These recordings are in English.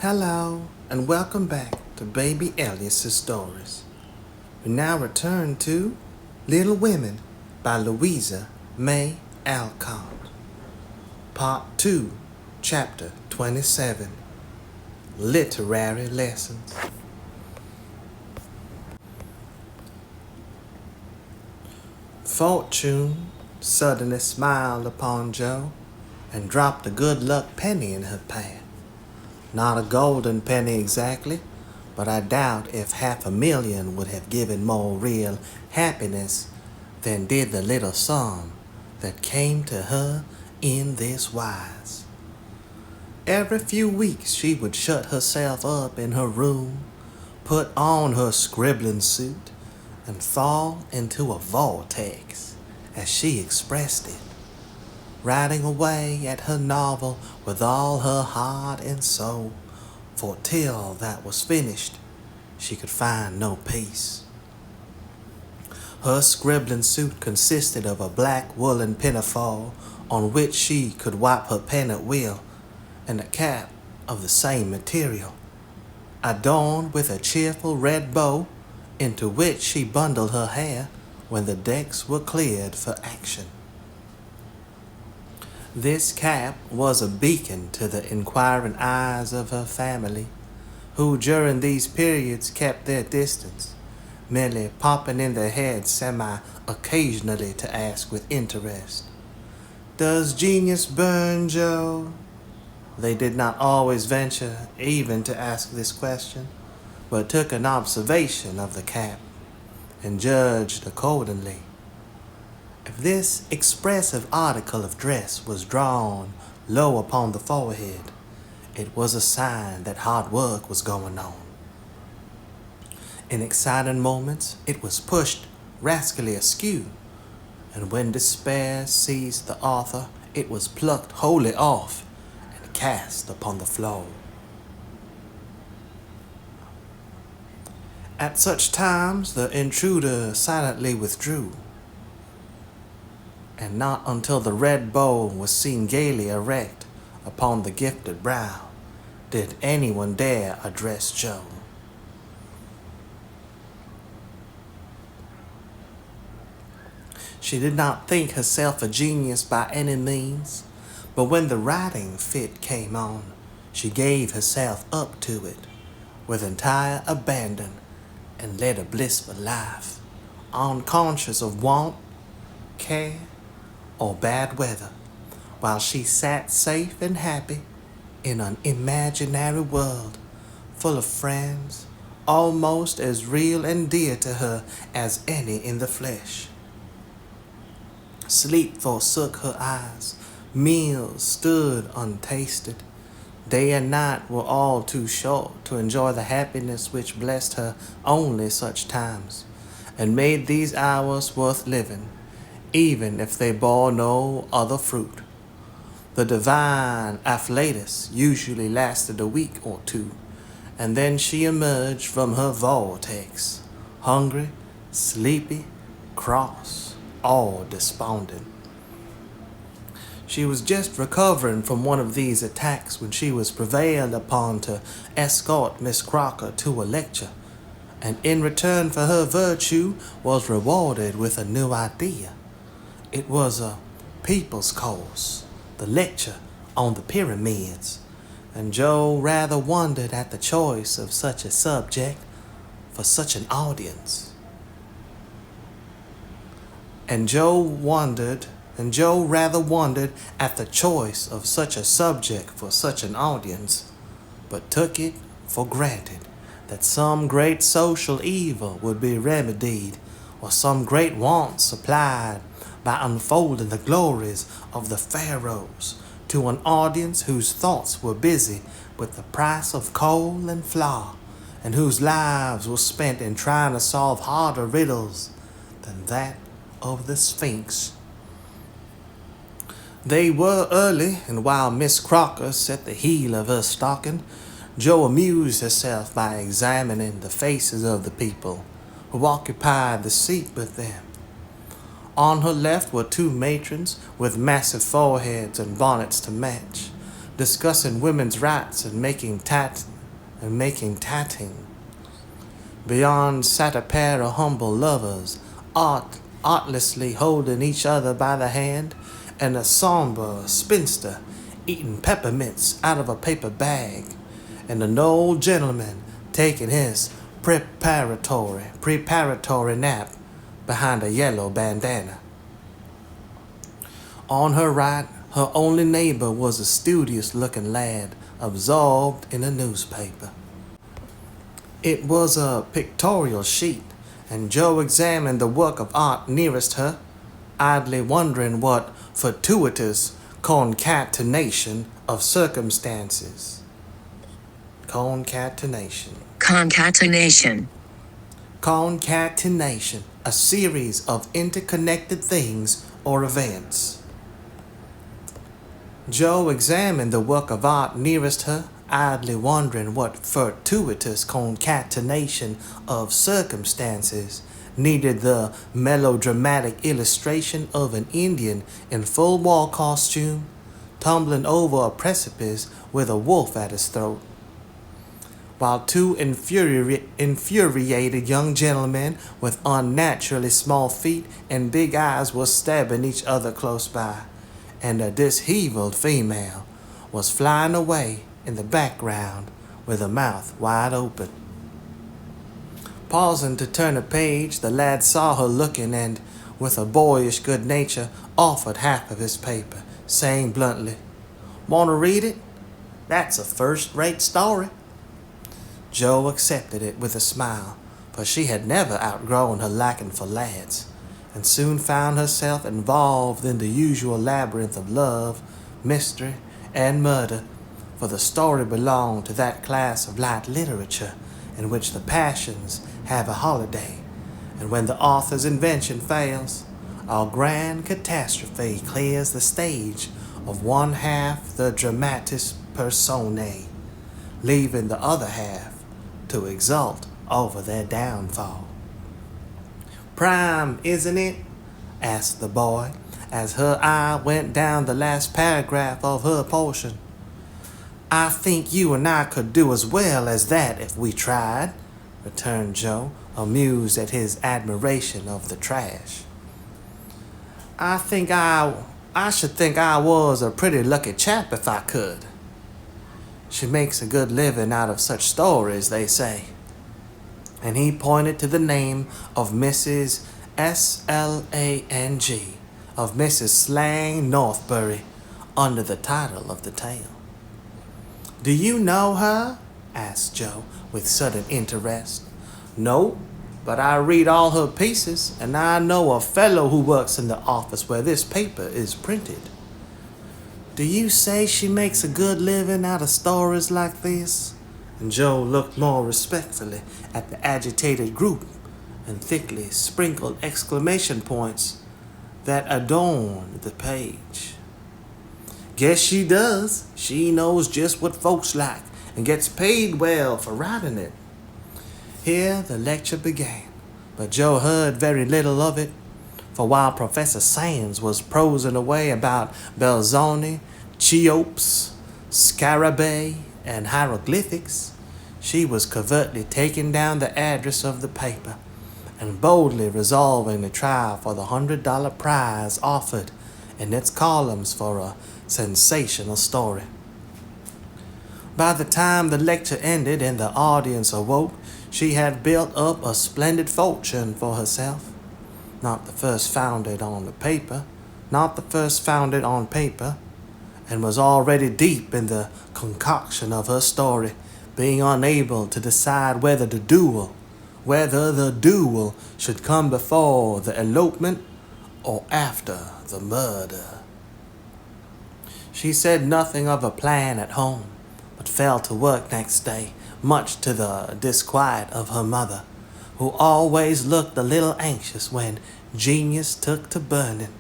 Hello, and welcome back to Baby Elias's Stories. We now return to Little Women by Louisa May Alcott. Part 2, Chapter 27, Literary Lessons. Fortune suddenly smiled upon Jo and dropped a good luck penny in her path. Not a golden penny exactly, but I doubt if 500,000 would have given more real happiness than did the little sum that came to her in this wise. Every few weeks she would shut herself up in her room, put on her scribbling suit, and fall into a vortex, as she expressed it, writing away at her novel with all her heart and soul, for till that was finished, she could find no peace. Her scribbling suit consisted of a black woolen pinafore on which she could wipe her pen at will, and a cap of the same material, adorned with a cheerful red bow, into which she bundled her hair when the decks were cleared for action. This cap was a beacon to the inquiring eyes of her family, who during these periods kept their distance, merely popping in their heads semi-occasionally to ask with interest, "Does genius burn, Jo?" They did not always venture even to ask this question, but took an observation of the cap and judged accordingly. If this expressive article of dress was drawn low upon the forehead, it was a sign that hard work was going on. In exciting moments, it was pushed rascally askew, and when despair seized the author, it was plucked wholly off and cast upon the floor. At such times, the intruder silently withdrew, and not until the red bow was seen gaily erect upon the gifted brow did anyone dare address Jo. She did not think herself a genius by any means, but when the writing fit came on, she gave herself up to it with entire abandon and led a blissful life, unconscious of want, care, or bad weather, while she sat safe and happy in an imaginary world full of friends almost as real and dear to her as any in the flesh. Sleep forsook her eyes, meals stood untasted, day and night were all too short to enjoy the happiness which blessed her only such times, and made these hours worth living, even if they bore no other fruit. The divine afflatus usually lasted a week or two, and then she emerged from her vortex, hungry, sleepy, cross, or despondent. She was just recovering from one of these attacks when she was prevailed upon to escort Miss Crocker to a lecture, and in return for her virtue was rewarded with a new idea. It was a people's course, the lecture on the pyramids, and Jo rather wondered at the choice of such a subject for such an audience. And Jo rather wondered at the choice of such a subject for such an audience, but took it for granted that some great social evil would be remedied, or some great want supplied, by unfolding the glories of the pharaohs to an audience whose thoughts were busy with the price of coal and flour, and whose lives were spent in trying to solve harder riddles than that of the Sphinx. They were early, and while Miss Crocker set the heel of her stocking, Jo amused herself by examining the faces of the people who occupied the seat with them. On her left were two matrons with massive foreheads and bonnets to match, discussing women's rights and making tatting. Beyond sat a pair of humble lovers, artlessly holding each other by the hand, and a somber spinster eating peppermints out of a paper bag, and an old gentleman taking his preparatory nap behind a yellow bandana. On her right, her only neighbor was a studious-looking lad absorbed in a newspaper. It was a pictorial sheet, and Joe examined the work of art nearest her, idly wondering what fortuitous concatenation of circumstances. Concatenation, a series of interconnected things or events. Joe examined the work of art nearest her, idly wondering what fortuitous concatenation of circumstances needed the melodramatic illustration of an Indian in full war costume tumbling over a precipice with a wolf at his throat, while two infuriated young gentlemen with unnaturally small feet and big eyes were stabbing each other close by, and a disheveled female was flying away in the background with her mouth wide open. Pausing to turn a page, the lad saw her looking and, with a boyish good nature, offered half of his paper, saying bluntly, "Want to read it? That's a first-rate story." Joe accepted it with a smile, for she had never outgrown her liking for lads, and soon found herself involved in the usual labyrinth of love, mystery, and murder, for the story belonged to that class of light literature in which the passions have a holiday, and when the author's invention fails, a grand catastrophe clears the stage of one half the dramatis personae, leaving the other half to exult over their downfall. "Prime, isn't it?" asked the boy, as her eye went down the last paragraph of her portion. "I think you and I could do as well as that if we tried," returned Joe, amused at his admiration of the trash. I should think I was a pretty lucky chap if I could. She makes a good living out of such stories, they say." And he pointed to the name of Mrs. Slang, of Mrs. Slang Northbury, under the title of the tale. "Do you know her?" asked Joe, with sudden interest. "No, but I read all her pieces, and I know a fellow who works in the office where this paper is printed." "Do you say she makes a good living out of stories like this?" And Joe looked more respectfully at the agitated group and thickly sprinkled exclamation points that adorned the page. "Guess she does. She knows just what folks like and gets paid well for writing it." Here the lecture began, but Joe heard very little of it, for while Professor Sands was prosing away about Belzoni, Cheops, Scarabei, and hieroglyphics, she was covertly taking down the address of the paper and boldly resolving to try for the $100 prize offered in its columns for a sensational story. By the time the lecture ended and the audience awoke, she had built up a splendid fortune for herself. Not the first founded on paper, and was already deep in the concoction of her story, being unable to decide whether the duel should come before the elopement or after the murder. She said nothing of a plan at home, but fell to work next day, much to the disquiet of her mother, who always looked a little anxious when genius took to burning.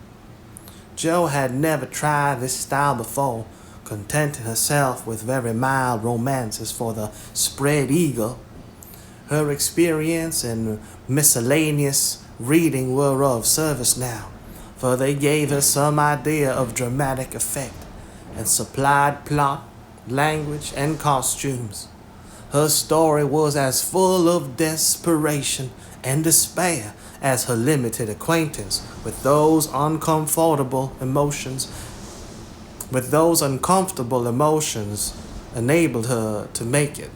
Joe had never tried this style before, contenting herself with very mild romances for the spread eagle. Her experience and miscellaneous reading were of service now, for they gave her some idea of dramatic effect, and supplied plot language, and costumes. Her story was as full of desperation and despair as her limited acquaintance with those uncomfortable emotions enabled her to make it.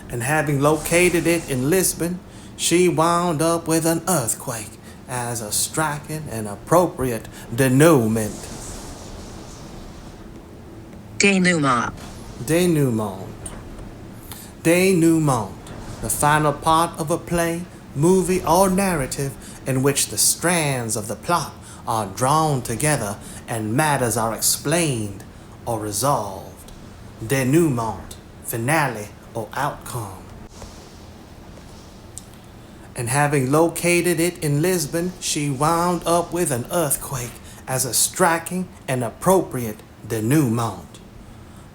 And having located it in Lisbon, she wound up with an earthquake as a striking and appropriate denouement. Denouement. Denouement. Denouement, the final part of a play, movie, or narrative in which the strands of the plot are drawn together and matters are explained or resolved. Denouement, finale or outcome. And having located it in Lisbon, she wound up with an earthquake as a striking and appropriate denouement.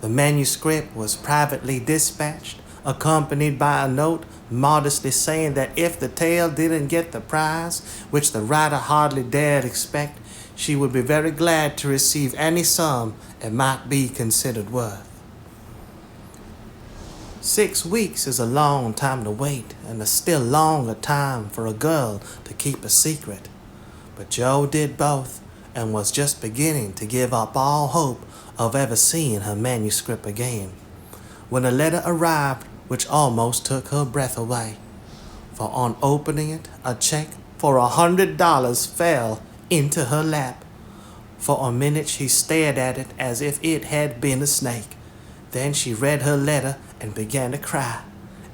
The manuscript was privately dispatched, accompanied by a note modestly saying that if the tale didn't get the prize, which the writer hardly dared expect, she would be very glad to receive any sum it might be considered worth. 6 weeks is a long time to wait, and a still longer time for a girl to keep a secret. But Jo did both, and was just beginning to give up all hope of ever seeing her manuscript again, when a letter arrived which almost took her breath away. For on opening it, a check for $100 fell into her lap. For a minute she stared at it as if it had been a snake. Then she read her letter and began to cry.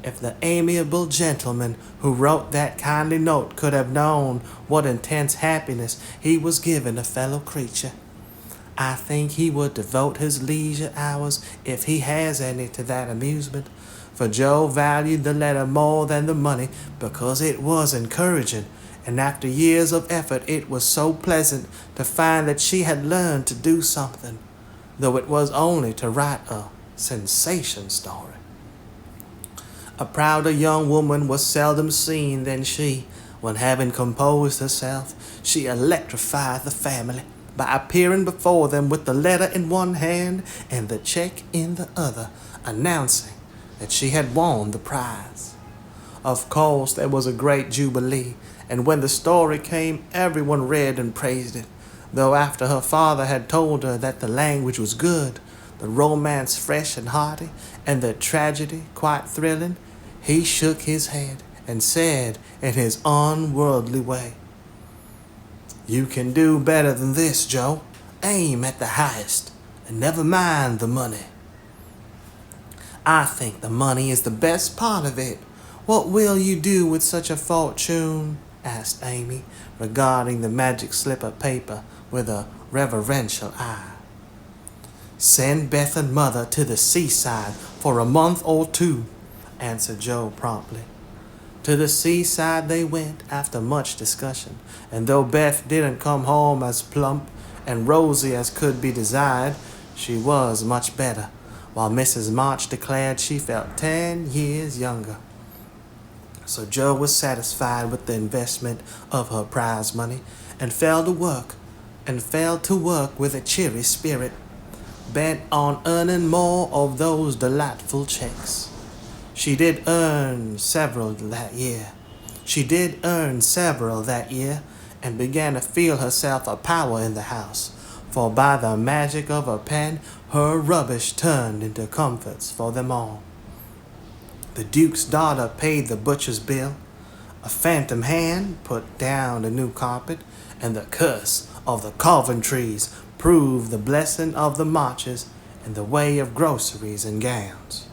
If the amiable gentleman who wrote that kindly note could have known what intense happiness he was giving a fellow creature, I think he would devote his leisure hours, if he has any, to that amusement. For Jo valued the letter more than the money because it was encouraging, and after years of effort it was so pleasant to find that she had learned to do something, though it was only to write a sensation story. A prouder young woman was seldom seen than she, when having composed herself, she electrified the family by appearing before them with the letter in one hand and the check in the other, announcing that she had won the prize. Of course, there was a great jubilee, and when the story came, everyone read and praised it, though after her father had told her that the language was good, the romance fresh and hearty, and the tragedy quite thrilling, he shook his head and said in his unworldly way, "You can do better than this, Jo. Aim at the highest, and never mind the money." "I think the money is the best part of it. What will you do with such a fortune?" asked Amy, regarding the magic slip of paper with a reverential eye. "Send Beth and Mother to the seaside for a month or 2, answered Jo promptly. To the seaside they went after much discussion, and though Beth didn't come home as plump and rosy as could be desired, she was much better, while Mrs. March declared she felt 10 years younger. So Jo was satisfied with the investment of her prize money and fell to work with a cheery spirit, bent on earning more of those delightful checks. She did earn several that year, and began to feel herself a power in the house, for by the magic of her pen, her rubbish turned into comforts for them all. The Duke's daughter paid the butcher's bill, a phantom hand put down the new carpet, and the curse of the Coventries proved the blessing of the Marches in the way of groceries and gowns.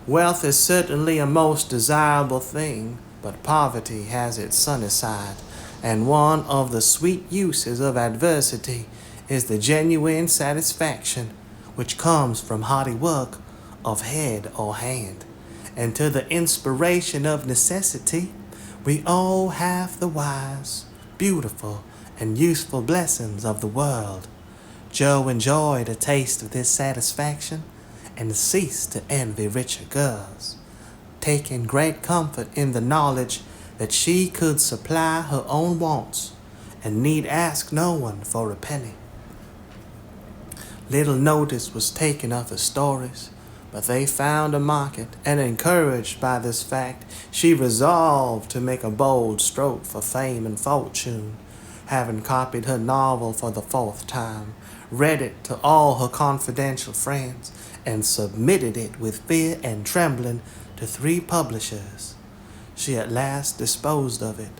Wealth is certainly a most desirable thing, but poverty has its sunny side, and one of the sweet uses of adversity is the genuine satisfaction which comes from hearty work of head or hand. And to the inspiration of necessity, we owe half the wise, beautiful, and useful blessings of the world. Jo enjoyed a taste of this satisfaction and ceased to envy richer girls, taking great comfort in the knowledge that she could supply her own wants and need ask no one for a penny. Little notice was taken of her stories, but they found a market, and encouraged by this fact, she resolved to make a bold stroke for fame and fortune. Having copied her novel for the 4th time, read it to all her confidential friends, and submitted it with fear and trembling to 3 publishers, she at last disposed of it,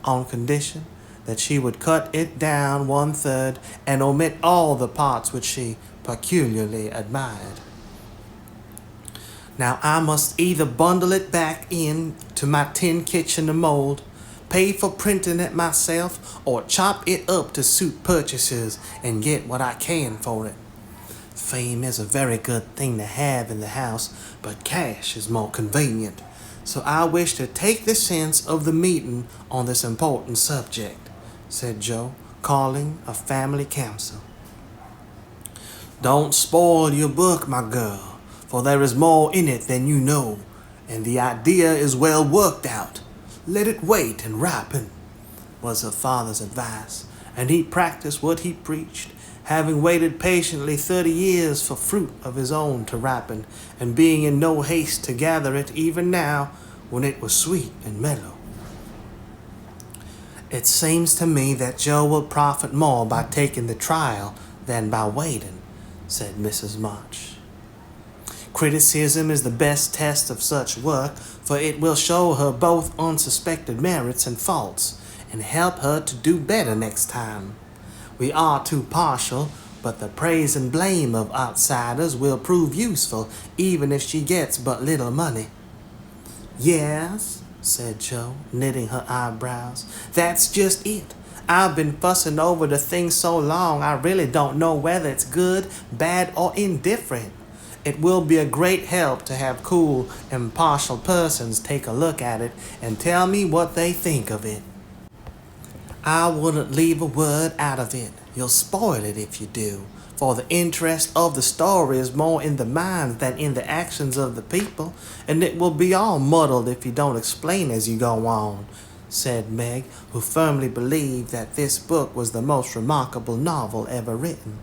on condition that she would cut it down 1/3 and omit all the parts which she peculiarly admired. Now I must either bundle it back in to my tin kitchen to mold, pay for printing it myself, or chop it up to suit purchasers and get what I can for it. Fame is a very good thing to have in the house, but cash is more convenient. So I wish to take the sense of the meeting on this important subject, said Joe, calling a family council. Don't spoil your book, my girl, for there is more in it than you know, and the idea is well worked out. Let it wait and ripen, was her father's advice, and he practiced what he preached, having waited patiently 30 years for fruit of his own to ripen, and being in no haste to gather it even now when it was sweet and mellow. It seems to me that Joe will profit more by taking the trial than by waiting, said Mrs. March. Criticism is the best test of such work, for it will show her both unsuspected merits and faults, and help her to do better next time. We are too partial, but the praise and blame of outsiders will prove useful, even if she gets but little money. Yes, said Joe, knitting her eyebrows. That's just it. I've been fussing over the thing so long I really don't know whether it's good, bad, or indifferent. It will be a great help to have cool, impartial persons take a look at it and tell me what they think of it. I wouldn't leave a word out of it. You'll spoil it if you do, for the interest of the story is more in the minds than in the actions of the people, and it will be all muddled if you don't explain as you go on, said Meg, who firmly believed that this book was the most remarkable novel ever written.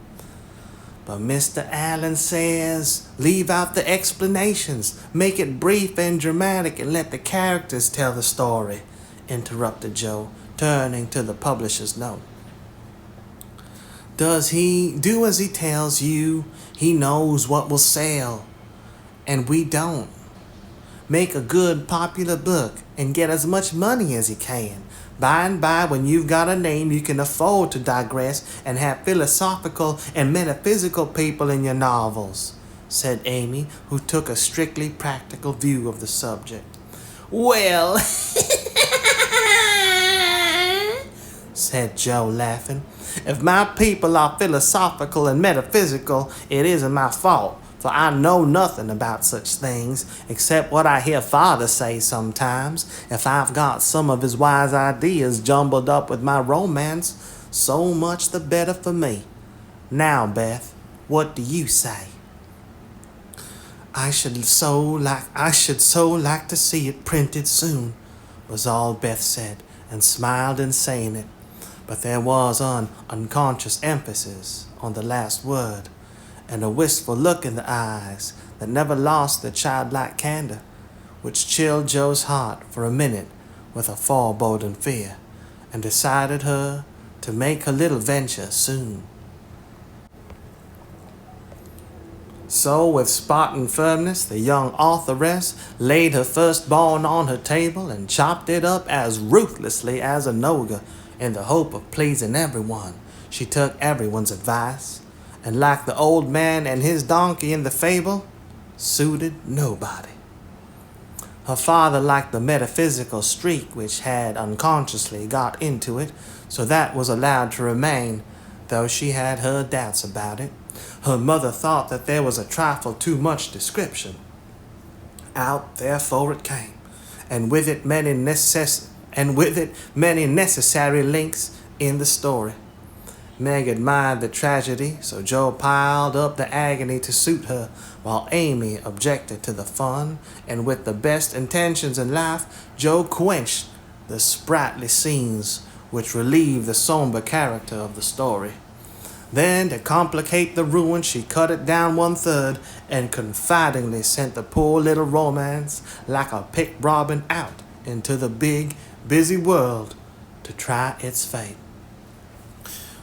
But Mr. Allen says, leave out the explanations, make it brief and dramatic, and let the characters tell the story, interrupted Joe, turning to the publisher's note. Does he do as he tells you? He knows what will sell, and we don't. Make a good popular book and get as much money as he can. By and by, when you've got a name, you can afford to digress and have philosophical and metaphysical people in your novels, said Amy, who took a strictly practical view of the subject. Well, said Joe, laughing, if my people are philosophical and metaphysical, it isn't my fault, for I know nothing about such things, except what I hear Father say sometimes. If I've got some of his wise ideas jumbled up with my romance, so much the better for me. Now, Beth, what do you say? I should so like to see it printed soon, was all Beth said, and smiled in saying it. But there was an unconscious emphasis on the last word, and a wistful look in the eyes that never lost their childlike candor, which chilled Joe's heart for a minute with a foreboding fear, and decided her to make her little venture soon. So, with Spartan firmness, the young authoress laid her firstborn on her table and chopped it up as ruthlessly as a Noga, in the hope of pleasing everyone. She took everyone's advice, and like the old man and his donkey in the fable, suited nobody. Her father liked the metaphysical streak which had unconsciously got into it, so that was allowed to remain, though she had her doubts about it. Her mother thought that there was a trifle too much description. Out therefore it came, and with it many necessary links in the story. Meg admired the tragedy, so Joe piled up the agony to suit her, while Amy objected to the fun, and with the best intentions in life, Joe quenched the sprightly scenes which relieved the somber character of the story. Then, to complicate the ruin, she cut it down 1/3 and confidingly sent the poor little romance like a picked robin out into the big, busy world to try its fate.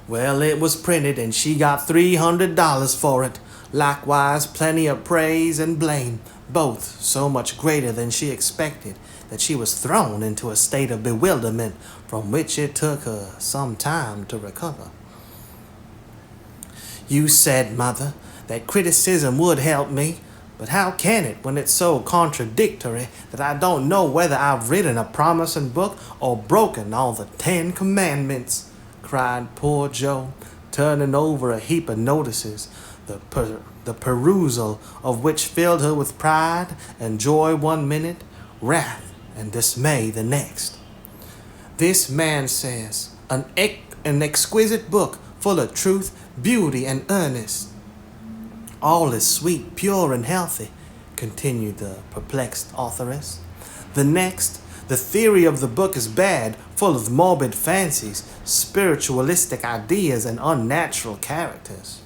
Well, it was printed and she got $300 for it. Likewise, plenty of praise and blame, both so much greater than she expected that she was thrown into a state of bewilderment from which it took her some time to recover. You said, Mother, that criticism would help me, but how can it when it's so contradictory that I don't know whether I've written a promising book or broken all the 10 Commandments? Cried poor Joe, turning over a heap of notices, the perusal of which filled her with pride and joy 1 minute, wrath and dismay the next. This man says, an exquisite book full of truth, beauty, and earnest. All is sweet, pure, and healthy, continued the perplexed authoress. The next, the theory of the book is bad, full of morbid fancies, spiritualistic ideas, and unnatural characters.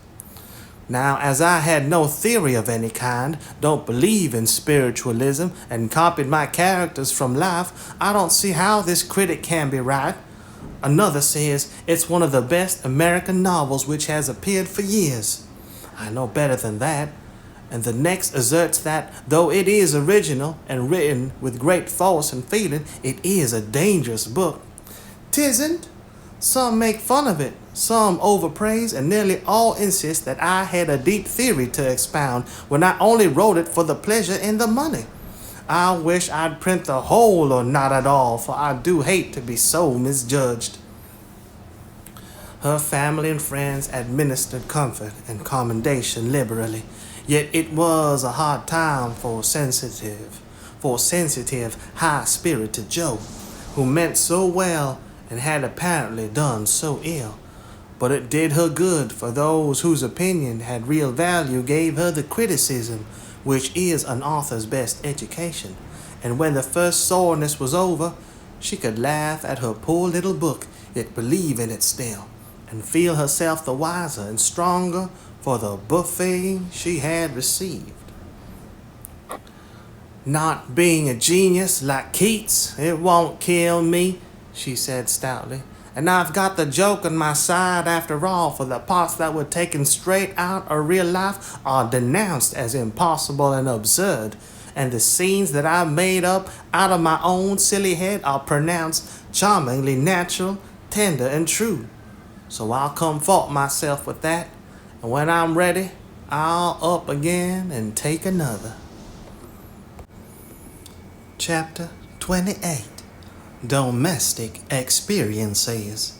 Now, as I had no theory of any kind, don't believe in spiritualism, and copied my characters from life, I don't see how this critic can be right. Another says it's one of the best American novels which has appeared for years. I know better than that. And the next asserts that, though it is original and written with great force and feeling, it is a dangerous book. 'Tisn't. Some make fun of it, some overpraise, and nearly all insist that I had a deep theory to expound when I only wrote it for the pleasure and the money. I wish I'd print the whole or not at all, for I do hate to be so misjudged. Her family and friends administered comfort and commendation liberally, yet it was a hard time for sensitive, high-spirited Joe, who meant so well and had apparently done so ill. But it did her good, for those whose opinion had real value gave her the criticism, which is an author's best education, and when the first soreness was over, she could laugh at her poor little book, yet believe in it still, and feel herself the wiser and stronger for the buffeting she had received. Not being a genius like Keats, it won't kill me, she said stoutly. And I've got the joke on my side after all, for the parts that were taken straight out of real life are denounced as impossible and absurd, and the scenes that I made up out of my own silly head are pronounced charmingly natural, tender, and true. So I'll comfort myself with that, and when I'm ready, I'll up again and take another. Chapter 28. Domestic Experiences.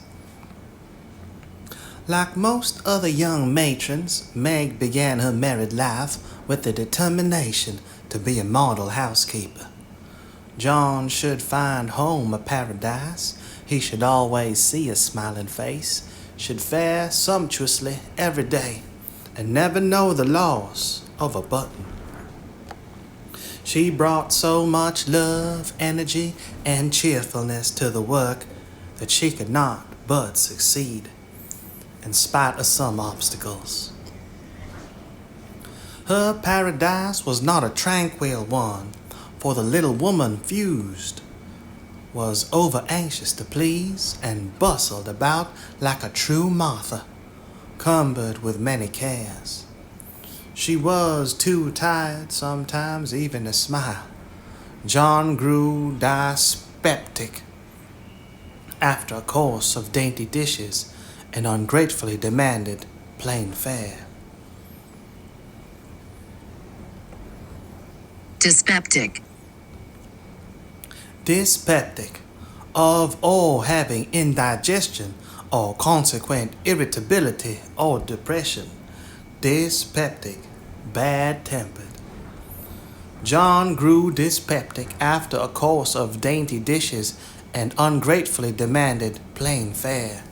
Like most other young matrons, Meg began her married life with the determination to be a model housekeeper. John should find home a paradise, he should always see a smiling face, should fare sumptuously every day, and never know the loss of a button. She brought so much love, energy, and cheerfulness to the work that she could not but succeed, in spite of some obstacles. Her paradise was not a tranquil one, for the little woman fused was over-anxious to please and bustled about like a true Martha, cumbered with many cares. She was too tired sometimes even to smile. John grew dyspeptic after a course of dainty dishes and ungratefully demanded plain fare. Dyspeptic. Dyspeptic, of all having indigestion or consequent irritability or depression. Dyspeptic, bad-tempered. John grew dyspeptic after a course of dainty dishes and ungratefully demanded plain fare.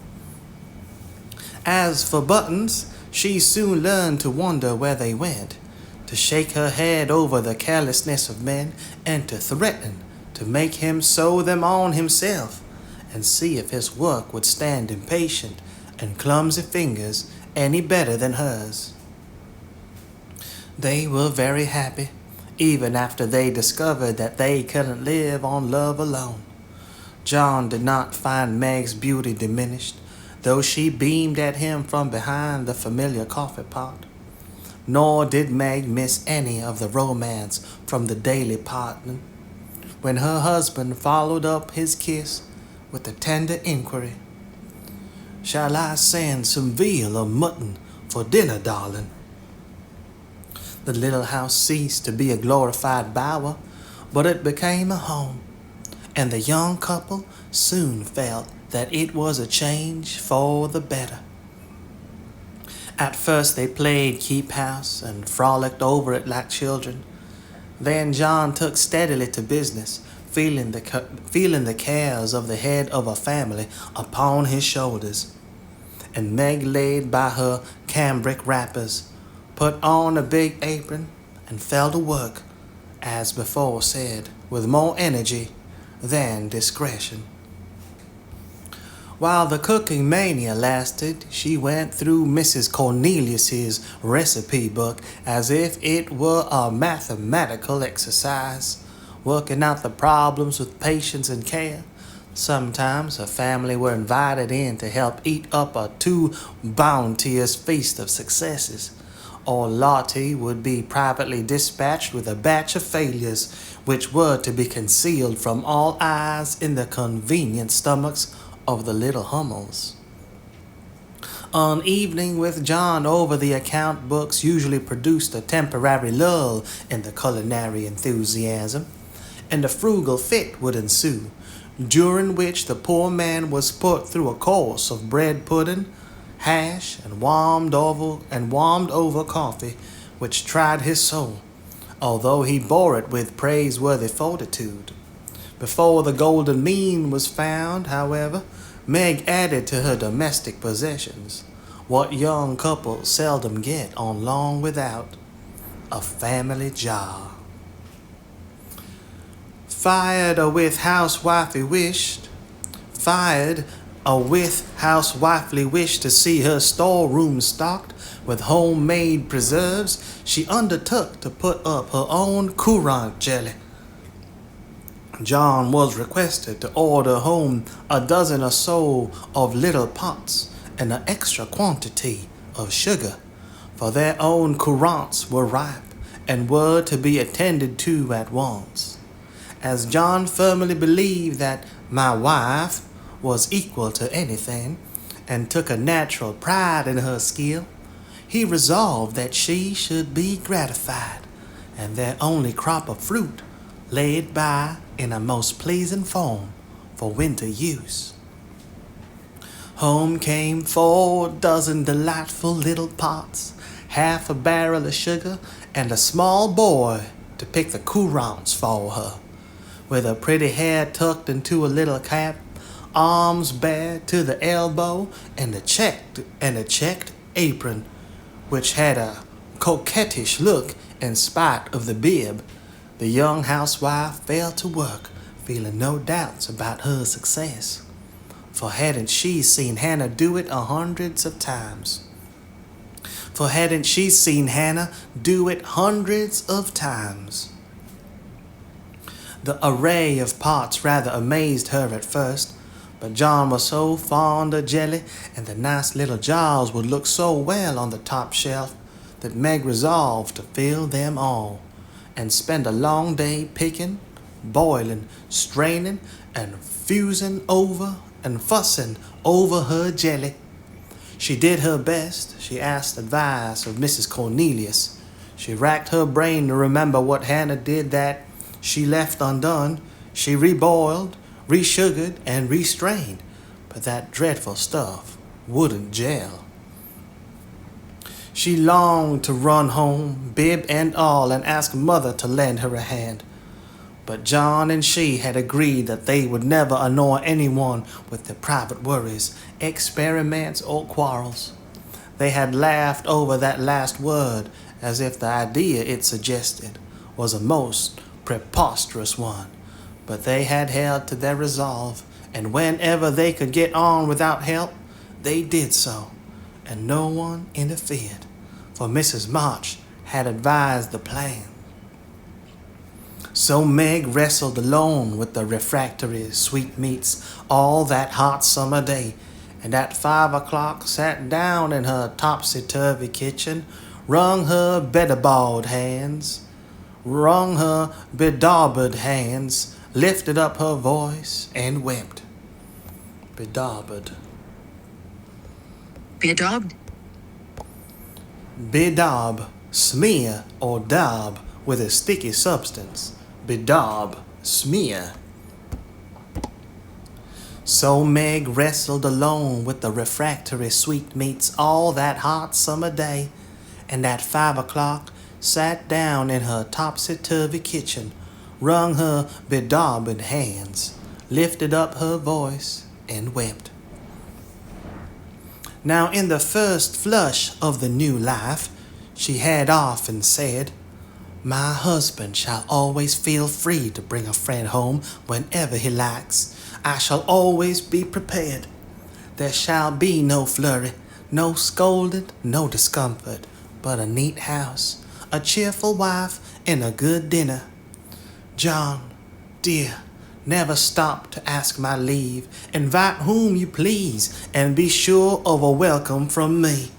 As for buttons, she soon learned to wonder where they went, to shake her head over the carelessness of men, and to threaten to make him sew them on himself, and see if his work would stand impatient and clumsy fingers any better than hers. They were very happy, even after they discovered that they couldn't live on love alone. John did not find Meg's beauty diminished, though she beamed at him from behind the familiar coffee pot. Nor did Meg miss any of the romance from the daily parting, when her husband followed up his kiss with a tender inquiry. "Shall I send some veal or mutton for dinner, darling?" The little house ceased to be a glorified bower, but it became a home, and the young couple soon felt that it was a change for the better. At first they played keep house and frolicked over it like children. Then John took steadily to business, feeling the cares of the head of a family upon his shoulders. And Meg laid by her cambric wrappers, put on a big apron, and fell to work, as before said, with more energy than discretion. While the cooking mania lasted, she went through Mrs. Cornelius's recipe book as if it were a mathematical exercise, working out the problems with patience and care. Sometimes her family were invited in to help eat up a too bounteous feast of successes, or Lottie would be privately dispatched with a batch of failures, which were to be concealed from all eyes in the convenient stomachs of the little Hummels. An evening with John over the account books usually produced a temporary lull in the culinary enthusiasm, and a frugal fit would ensue, during which the poor man was put through a course of bread pudding, hash, and warmed over coffee, which tried his soul, although he bore it with praiseworthy fortitude. Before the golden mean was found, however, Meg added to her domestic possessions what young couples seldom get on long without: a family jar. Fired a with housewifely wish to see her storeroom stocked with homemade preserves, she undertook to put up her own currant jelly. John was requested to order home a dozen or so of little pots and an extra quantity of sugar, for their own currants were ripe and were to be attended to at once. As John firmly believed that my wife was equal to anything, and took a natural pride in her skill, he resolved that she should be gratified, and their only crop of fruit laid by in a most pleasing form for winter use. Home came 4 dozen delightful little pots, half a barrel of sugar, and a small boy to pick the currants for her, with her pretty hair tucked into a little cap, arms bare to the elbow, and a checked apron, which had a coquettish look in spite of the bib. The young housewife fell to work, feeling no doubts about her success, for hadn't she seen Hannah do it hundreds of times? The array of pots rather amazed her at first, but John was so fond of jelly, and the nice little jars would look so well on the top shelf, that Meg resolved to fill them all, and spend a long day picking, boiling, straining, and fussing over her jelly. She did her best. She asked advice of Mrs. Cornelius. She racked her brain to remember what Hannah did that she left undone. She reboiled, resugared, and restrained, but that dreadful stuff wouldn't gel. She longed to run home, bib and all, and ask Mother to lend her a hand. But John and she had agreed that they would never annoy anyone with their private worries, experiments, or quarrels. They had laughed over that last word as if the idea it suggested was a most preposterous one, but they had held to their resolve, and whenever they could get on without help, they did so, and no one interfered, for Mrs. March had advised the plan. So Meg wrestled alone with the refractory sweetmeats all that hot summer day, and at 5 o'clock sat down in her topsy-turvy kitchen, wrung her bedabawed hands, lifted up her voice, and wept. Bedaubed. Bedaubed? Bedaub, smear or daub with a sticky substance. Bedaub, smear. So Meg wrestled alone with the refractory sweetmeats all that hot summer day, and at 5 o'clock sat down in her topsy-turvy kitchen, wrung her bedaubed hands, lifted up her voice, and wept. Now in the first flush of the new life, she had often said, "My husband shall always feel free to bring a friend home whenever he likes. I shall always be prepared. There shall be no flurry, no scolding, no discomfort, but a neat house, a cheerful wife, and a good dinner. John, dear, never stop to ask my leave. Invite whom you please, and be sure of a welcome from me."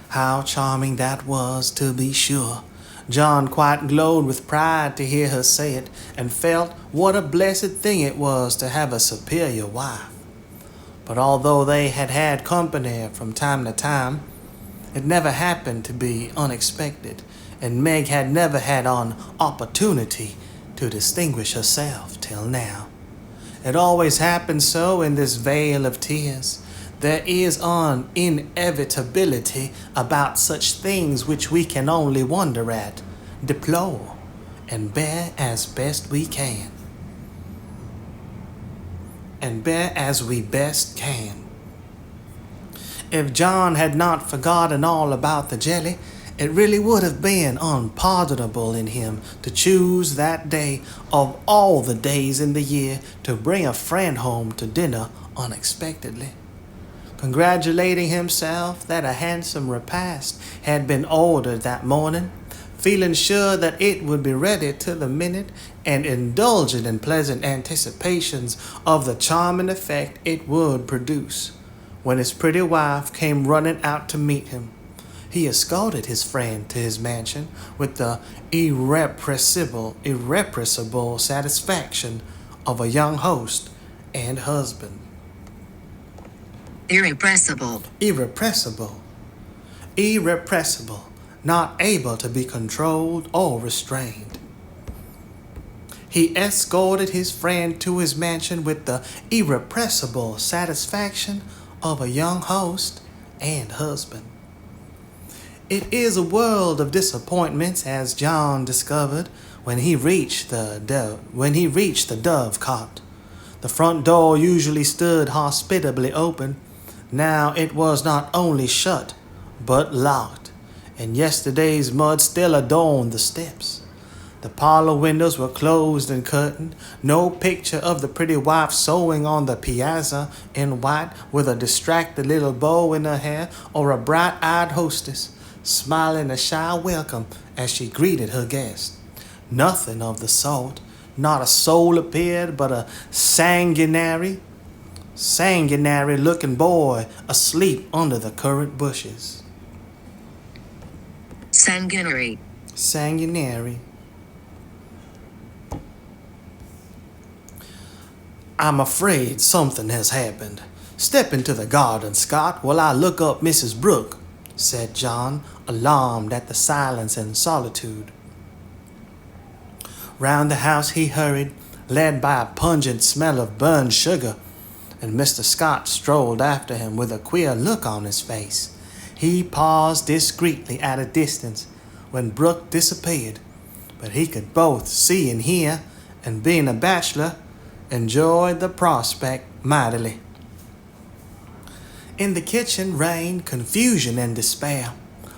How charming that was, to be sure. John quite glowed with pride to hear her say it, and felt what a blessed thing it was to have a superior wife. But although they had had company from time to time, it never happened to be unexpected, and Meg had never had an opportunity to distinguish herself till now. It always happens so in this vale of tears. There is an inevitability about such things which we can only wonder at, deplore, and bear as best we can. And bear as we best can. If John had not forgotten all about the jelly, it really would have been unpardonable in him to choose that day of all the days in the year to bring a friend home to dinner unexpectedly. Congratulating himself that a handsome repast had been ordered that morning, feeling sure that it would be ready to the minute, and indulging in pleasant anticipations of the charming effect it would produce, when his pretty wife came running out to meet him. He escorted his friend to his mansion with the irrepressible satisfaction of a young host and husband. Irrepressible. Irrepressible, not able to be controlled or restrained. He escorted his friend to his mansion with the irrepressible satisfaction of a young host and husband. It is a world of disappointments, as John discovered when he reached the Dovecot. The front door usually stood hospitably open. Now it was not only shut, but locked, and yesterday's mud still adorned the steps. The parlor windows were closed and curtained. No picture of the pretty wife sewing on the piazza in white with a distracted little bow in her hair, or a bright-eyed hostess smiling a shy welcome as she greeted her guest. Nothing of the sort. Not a soul appeared but a sanguinary-looking boy asleep under the currant bushes. Sanguinary. "I'm afraid something has happened. Step into the garden, Scott, while I look up Mrs. Brooke," said John, alarmed at the silence and solitude. Round the house he hurried, led by a pungent smell of burned sugar, and Mr. Scott strolled after him with a queer look on his face. He paused discreetly at a distance when Brooke disappeared, but he could both see and hear, and being a bachelor, enjoyed the prospect mightily. In the kitchen reigned confusion and despair.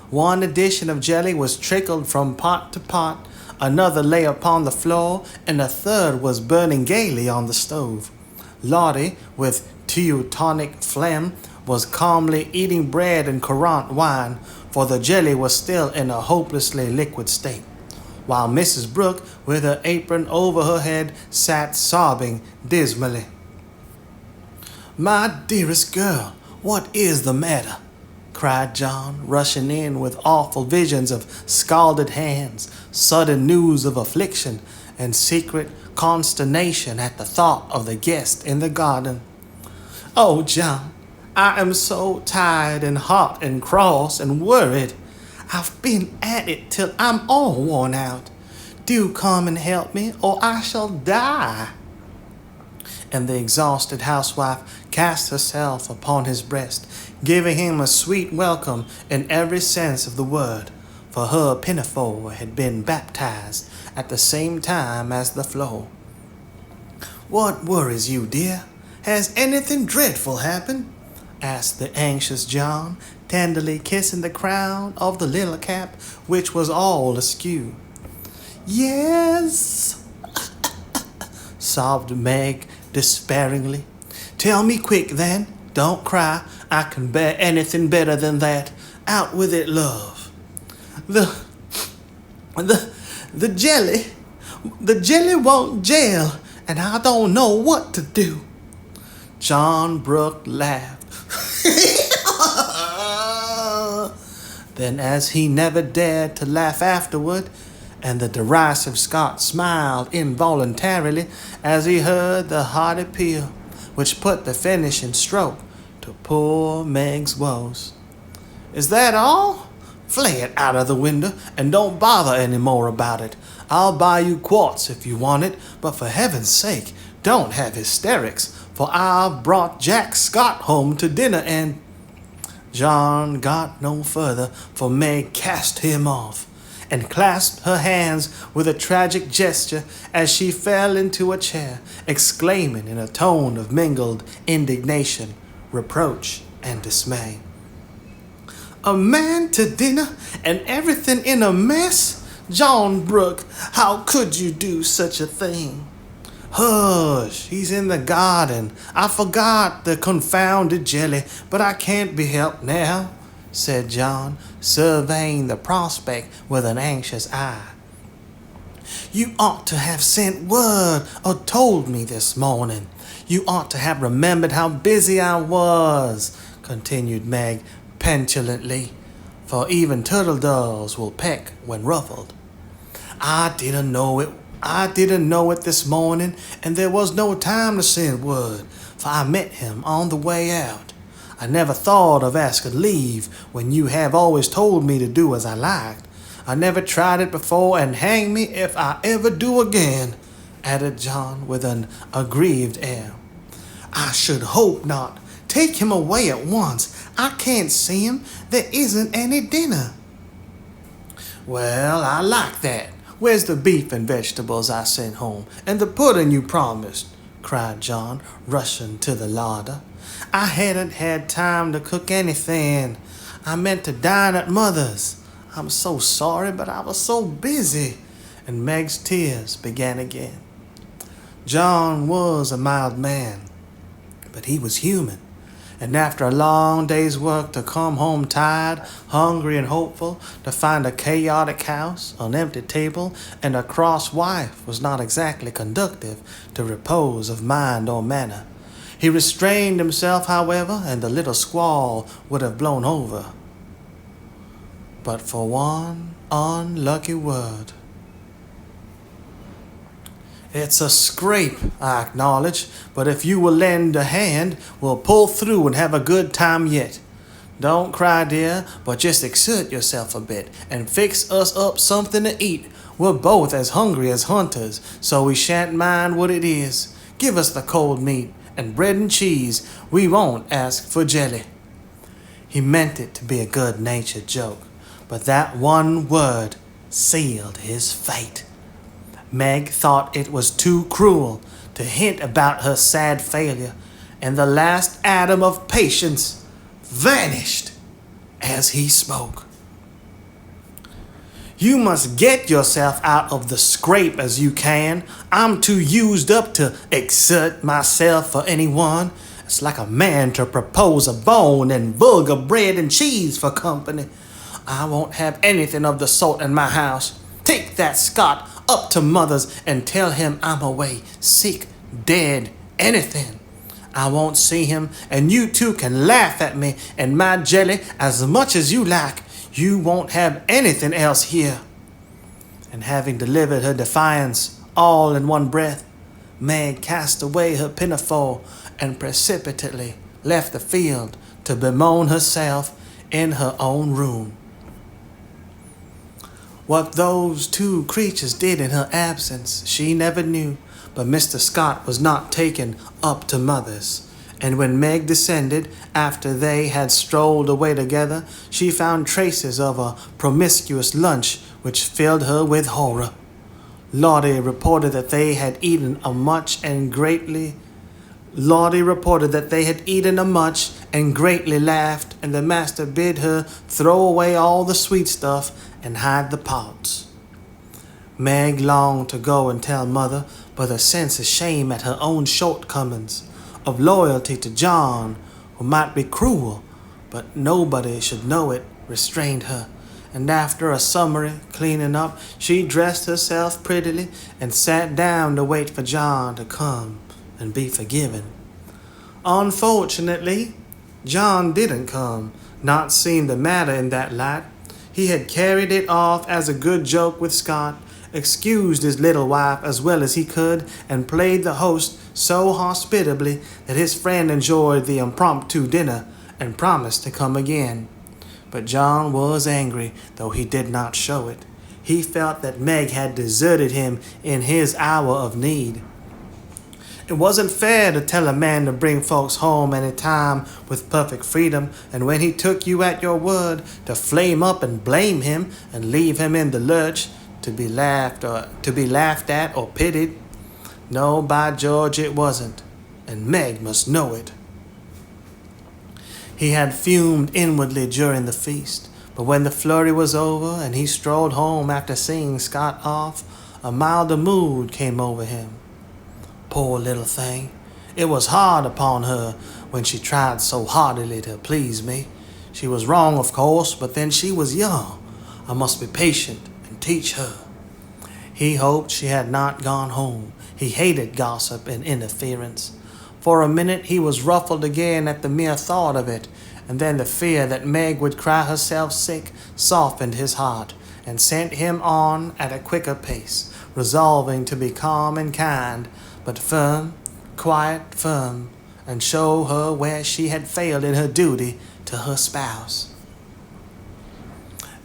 One edition of jelly was trickled from pot to pot, another lay upon the floor, and a third was burning gaily on the stove. Lottie, with Teutonic phlegm, was calmly eating bread and currant wine, for the jelly was still in a hopelessly liquid state, while Mrs. Brooke, with her apron over her head, sat sobbing dismally. "My dearest girl, what is the matter?" cried John, rushing in with awful visions of scalded hands, sudden news of affliction, and secret consternation at the thought of the guest in the garden. "Oh, John, I am so tired and hot and cross and worried. I've been at it till I'm all worn out. Do come and help me, or I shall die." And the exhausted housewife cast herself upon his breast, giving him a sweet welcome in every sense of the word, for her pinafore had been baptized at the same time as the floor. "What worries you, dear? Has anything dreadful happened?" asked the anxious John, tenderly kissing the crown of the little cap, which was all askew. "Yes," sobbed Meg despairingly. "Tell me quick, then. Don't cry. I can bear anything better than that. Out with it, love." The jelly won't gel, and I don't know what to do." John Brooke laughed. Then, as he never dared to laugh afterward, and the derisive Scot smiled involuntarily as he heard the hearty peal, which put the finishing stroke to poor Meg's woes. "Is that all? Flay it out of the window, and don't bother any more about it. I'll buy you quarts if you want it, but for heaven's sake, don't have hysterics, for I've brought Jack Scott home to dinner and—" John got no further, for Meg cast him off, and clasped her hands with a tragic gesture as she fell into a chair, exclaiming in a tone of mingled indignation, reproach, and dismay, "A man to dinner and everything in a mess? John Brooke, how could you do such a thing?" "Hush, he's in the garden. I forgot the confounded jelly, but I can't be helped now," said John, surveying the prospect with an anxious eye. "You ought to have sent word or told me this morning. You ought to have remembered how busy I was," continued Meg petulantly, for even turtle doves will peck when ruffled. I didn't know it this morning, and there was no time to send word, for I met him on the way out. I never thought of asking leave when you have always told me to do as I liked. I never tried it before, and hang me if I ever do again," added John with an aggrieved air. "I should hope not. Take him away at once. I can't see him. There isn't any dinner." "Well, I like that. Where's the beef and vegetables I sent home, and the pudding you promised?" cried John, rushing to the larder. "I hadn't had time to cook anything. I meant to dine at Mother's. I'm so sorry, but I was so busy." And Meg's tears began again. John was a mild man, but he was human. And after a long day's work, to come home tired, hungry, and hopeful, to find a chaotic house, an empty table, and a cross wife was not exactly conducive to repose of mind or manner. He restrained himself, however, and the little squall would have blown over, but for one unlucky word. "It's a scrape, I acknowledge, but if you will lend a hand, we'll pull through and have a good time yet. Don't cry, dear, but just exert yourself a bit and fix us up something to eat. We're both as hungry as hunters, so we shan't mind what it is. Give us the cold meat and bread and cheese. We won't ask for jelly." He meant it to be a good-natured joke, but that one word sealed his fate. Meg thought it was too cruel to hint about her sad failure, and the last atom of patience vanished as he spoke. "You must get yourself out of the scrape as you can. I'm too used up to exert myself for anyone, It's like a man to propose a bone and vulgar bread and cheese for company. I won't have anything of the sort in my house. Take that Scot up to mother's and tell him I'm away, sick, dead, anything. I won't see him, and you two can laugh at me and my jelly as much as you like. You won't have anything else here. And having delivered her defiance all in one breath, Meg cast away her pinafore and precipitately left the field to bemoan herself in her own room. What those two creatures did in her absence she never knew, but Mr. Scott was not taken up to mother's, and when Meg descended after they had strolled away together, she found traces of a promiscuous lunch which filled her with horror. Lottie reported that they had eaten a much and greatly laughed, and the master bid her throw away all the sweet stuff and hide the pots. Meg longed to go and tell mother, but a sense of shame at her own shortcomings, of loyalty to John, who might be cruel, but nobody should know it, restrained her. And after a summary cleaning up, she dressed herself prettily and sat down to wait for John to come and be forgiven. Unfortunately, John didn't come, not seeing the matter in that light. He had carried it off as a good joke with Scott, excused his little wife as well as he could, and played the host so hospitably that his friend enjoyed the impromptu dinner and promised to come again. But John was angry, though he did not show it. He felt that Meg had deserted him in his hour of need. It wasn't fair to tell a man to bring folks home any time with perfect freedom, and when he took you at your word, to flame up and blame him and leave him in the lurch to be laughed at or pitied. No, by George, it wasn't, and Meg must know it. He had fumed inwardly during the feast, but when the flurry was over and he strolled home after seeing Scott off, a milder mood came over him. Poor little thing. It was hard upon her when she tried so heartily to please me. She was wrong, of course, but then she was young. I must be patient and teach her. He hoped she had not gone home. He hated gossip and interference. For a minute he was ruffled again at the mere thought of it, and then the fear that Meg would cry herself sick softened his heart and sent him on at a quicker pace, resolving to be calm and kind, but firm, quiet, firm, and show her where she had failed in her duty to her spouse.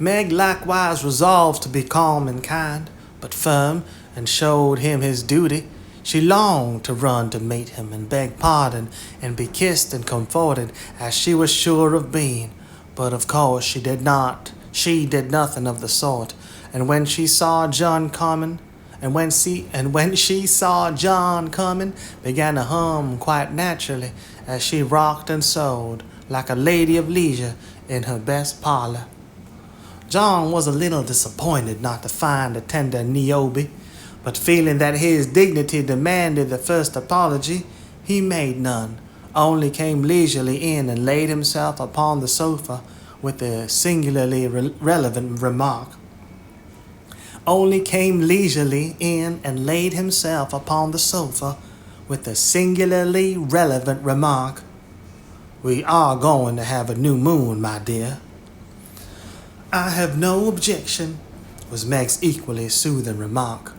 Meg likewise resolved to be calm and kind, but firm, and showed him his duty. She longed to run to meet him and beg pardon and be kissed and comforted as she was sure of being, but of course she did not. She did nothing of the sort, and when she saw John coming, began to hum quite naturally as she rocked and sewed like a lady of leisure in her best parlor. John was a little disappointed not to find a tender Niobe, but feeling that his dignity demanded the first apology, he made none, only came leisurely in and laid himself upon the sofa with a singularly relevant remark. We are going to have a new moon, my dear. I have no objection, was Meg's equally soothing remark.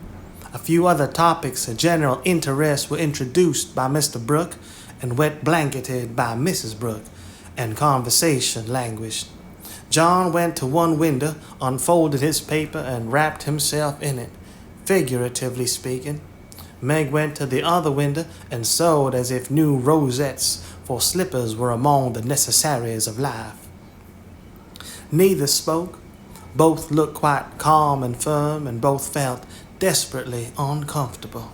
A few other topics of general interest were introduced by Mr. Brooke and wet-blanketed by Mrs. Brooke, and conversation languished. John went to one window, unfolded his paper, and wrapped himself in it, figuratively speaking. Meg went to the other window and sewed as if new rosettes for slippers were among the necessaries of life. Neither spoke. Both looked quite calm and firm, and both felt desperately uncomfortable.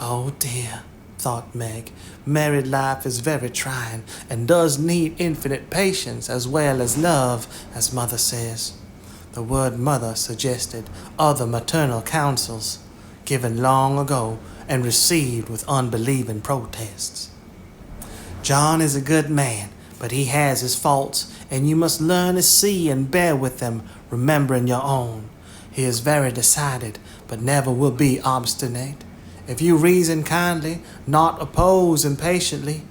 Oh dear, thought Meg, married life is very trying and does need infinite patience as well as love, as mother says. The word mother suggested other maternal counsels, given long ago and received with unbelieving protests. John is a good man, but he has his faults, and you must learn to see and bear with them, remembering your own. He is very decided, but never will be obstinate. If you reason kindly, not oppose impatiently.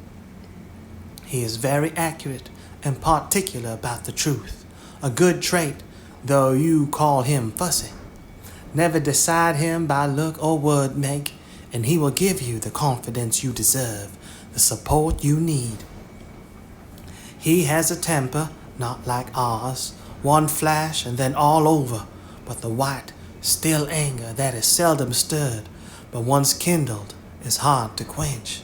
He is very accurate and particular about the truth, a good trait, though you call him fussy. Never decide him by look or word, Meg, and he will give you the confidence you deserve, the support you need. He has a temper not like ours, one flash and then all over, but the white, still anger that is seldom stirred, but once kindled is hard to quench.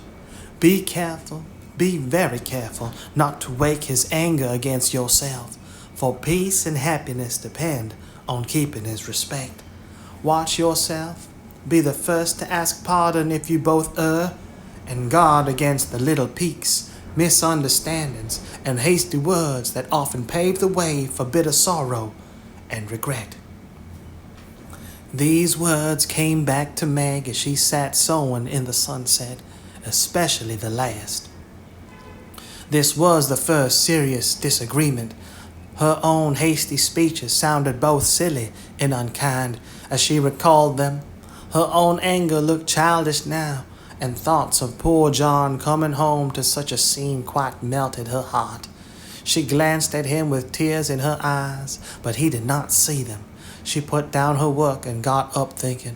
Be careful, be very careful not to wake his anger against yourself, for peace and happiness depend on keeping his respect. Watch yourself, be the first to ask pardon if you both err, and guard against the little piques, misunderstandings, and hasty words that often pave the way for bitter sorrow and regret. These words came back to Meg as she sat sewing in the sunset, especially the last. This was the first serious disagreement. Her own hasty speeches sounded both silly and unkind as she recalled them. Her own anger looked childish now, and thoughts of poor John coming home to such a scene quite melted her heart. She glanced at him with tears in her eyes, but he did not see them. She put down her work and got up thinking,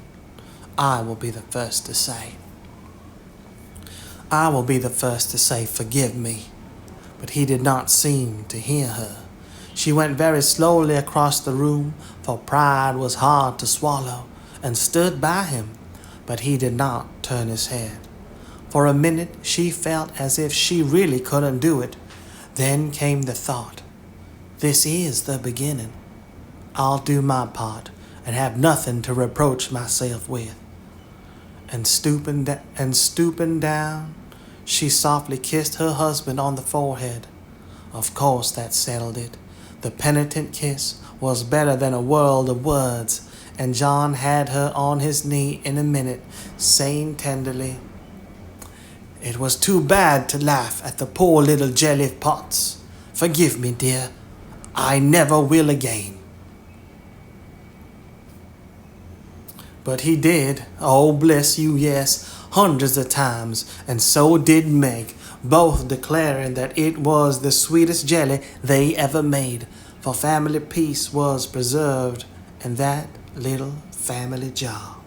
I will be the first to say, forgive me. But he did not seem to hear her. She went very slowly across the room, for pride was hard to swallow, and stood by him, but he did not turn his head. For a minute she felt as if she really couldn't do it. Then came the thought, this is the beginning. I'll do my part and have nothing to reproach myself with. And stooping down, she softly kissed her husband on the forehead. Of course that settled it. The penitent kiss was better than a world of words, and John had her on his knee in a minute, saying tenderly, it was too bad to laugh at the poor little jelly pots. Forgive me, dear. I never will again. But he did, oh bless you, yes, hundreds of times, and so did Meg, both declaring that it was the sweetest jelly they ever made, for family peace was preserved in that little family jar.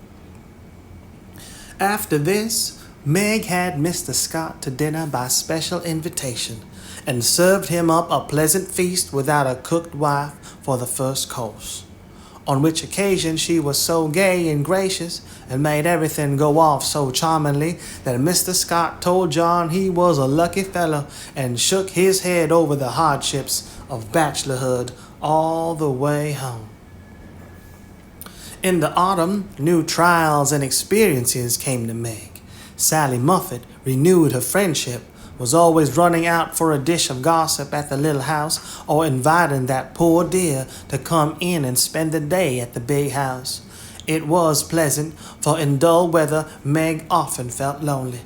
After this, Meg had Mr. Scott to dinner by special invitation, and served him up a pleasant feast without a cooked wife for the first course. On which occasion she was so gay and gracious, and made everything go off so charmingly, that Mr. Scott told John he was a lucky fellow, and shook his head over the hardships of bachelorhood all the way home. In the autumn, new trials and experiences came to Meg. Sally Muffet renewed her friendship, was always running out for a dish of gossip at the little house, or inviting that poor dear to come in and spend the day at the big house. It was pleasant, for in dull weather Meg often felt lonely.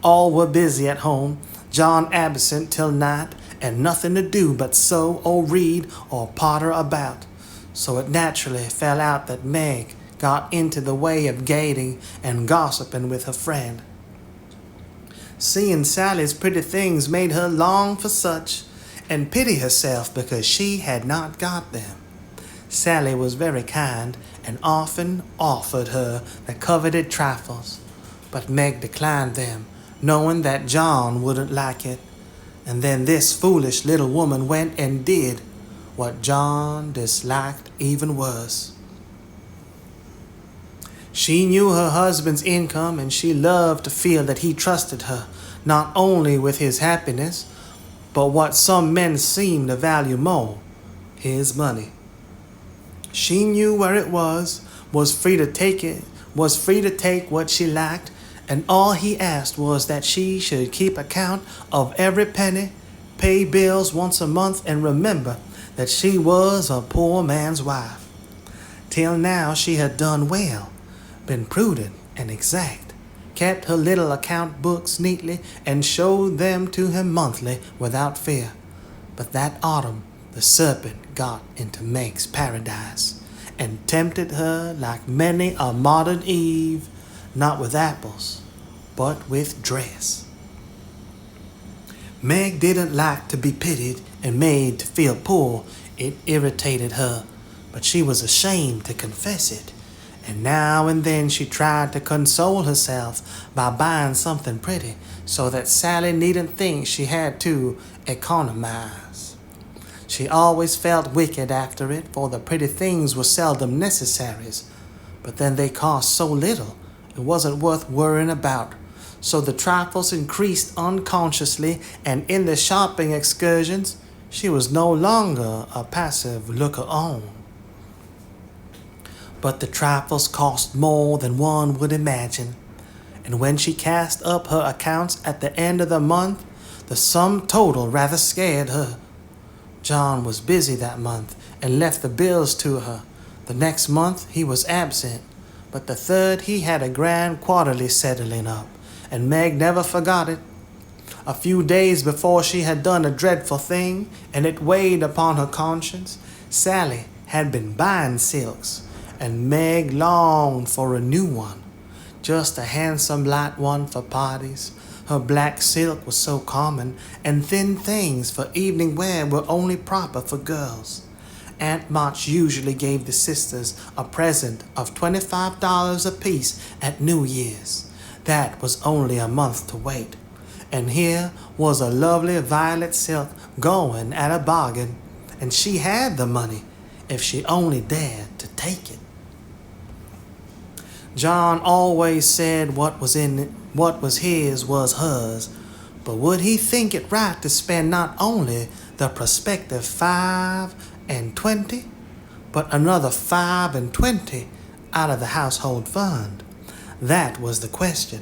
All were busy at home, John absent till night, and nothing to do but sew or read or potter about. So it naturally fell out that Meg got into the way of gaiety and gossiping with her friend. Seeing Sally's pretty things made her long for such, and pity herself because she had not got them. Sally was very kind, and often offered her the coveted trifles, but Meg declined them, knowing that John wouldn't like it. And then this foolish little woman went and did what John disliked even worse. She knew her husband's income, and she loved to feel that he trusted her, not only with his happiness, but what some men seem to value more, his money. She knew where it was free to take what she liked, and all he asked was that she should keep account of every penny, pay bills once a month, and remember that she was a poor man's wife. Till now she had done well, been prudent and exact, kept her little account books neatly, and showed them to him monthly without fear. But that autumn the serpent got into Meg's paradise, and tempted her like many a modern Eve, not with apples, but with dress. Meg didn't like to be pitied and made to feel poor. It irritated her, but she was ashamed to confess it. And now and then she tried to console herself by buying something pretty so that Sally needn't think she had to economize. She always felt wicked after it, for the pretty things were seldom necessaries, but then they cost so little it wasn't worth worrying about. So the trifles increased unconsciously, and in the shopping excursions she was no longer a passive looker-on. But the trifles cost more than one would imagine, and when she cast up her accounts at the end of the month, the sum total rather scared her. John was busy that month and left the bills to her. The next month he was absent, but the third he had a grand quarterly settling up, and Meg never forgot it. A few days before she had done a dreadful thing, and it weighed upon her conscience. Sally had been buying silks, and Meg longed for a new one, just a handsome light one for parties. Her black silk was so common, and thin things for evening wear were only proper for girls. Aunt March usually gave the sisters a present of $25 apiece at New Year's. That was only a month to wait, and here was a lovely violet silk going at a bargain, and she had the money if she only dared to take it. John always said what was his was hers, but would he think it right to spend not only the prospective 5 and 20, but another 5 and 20 out of the household fund? That was the question.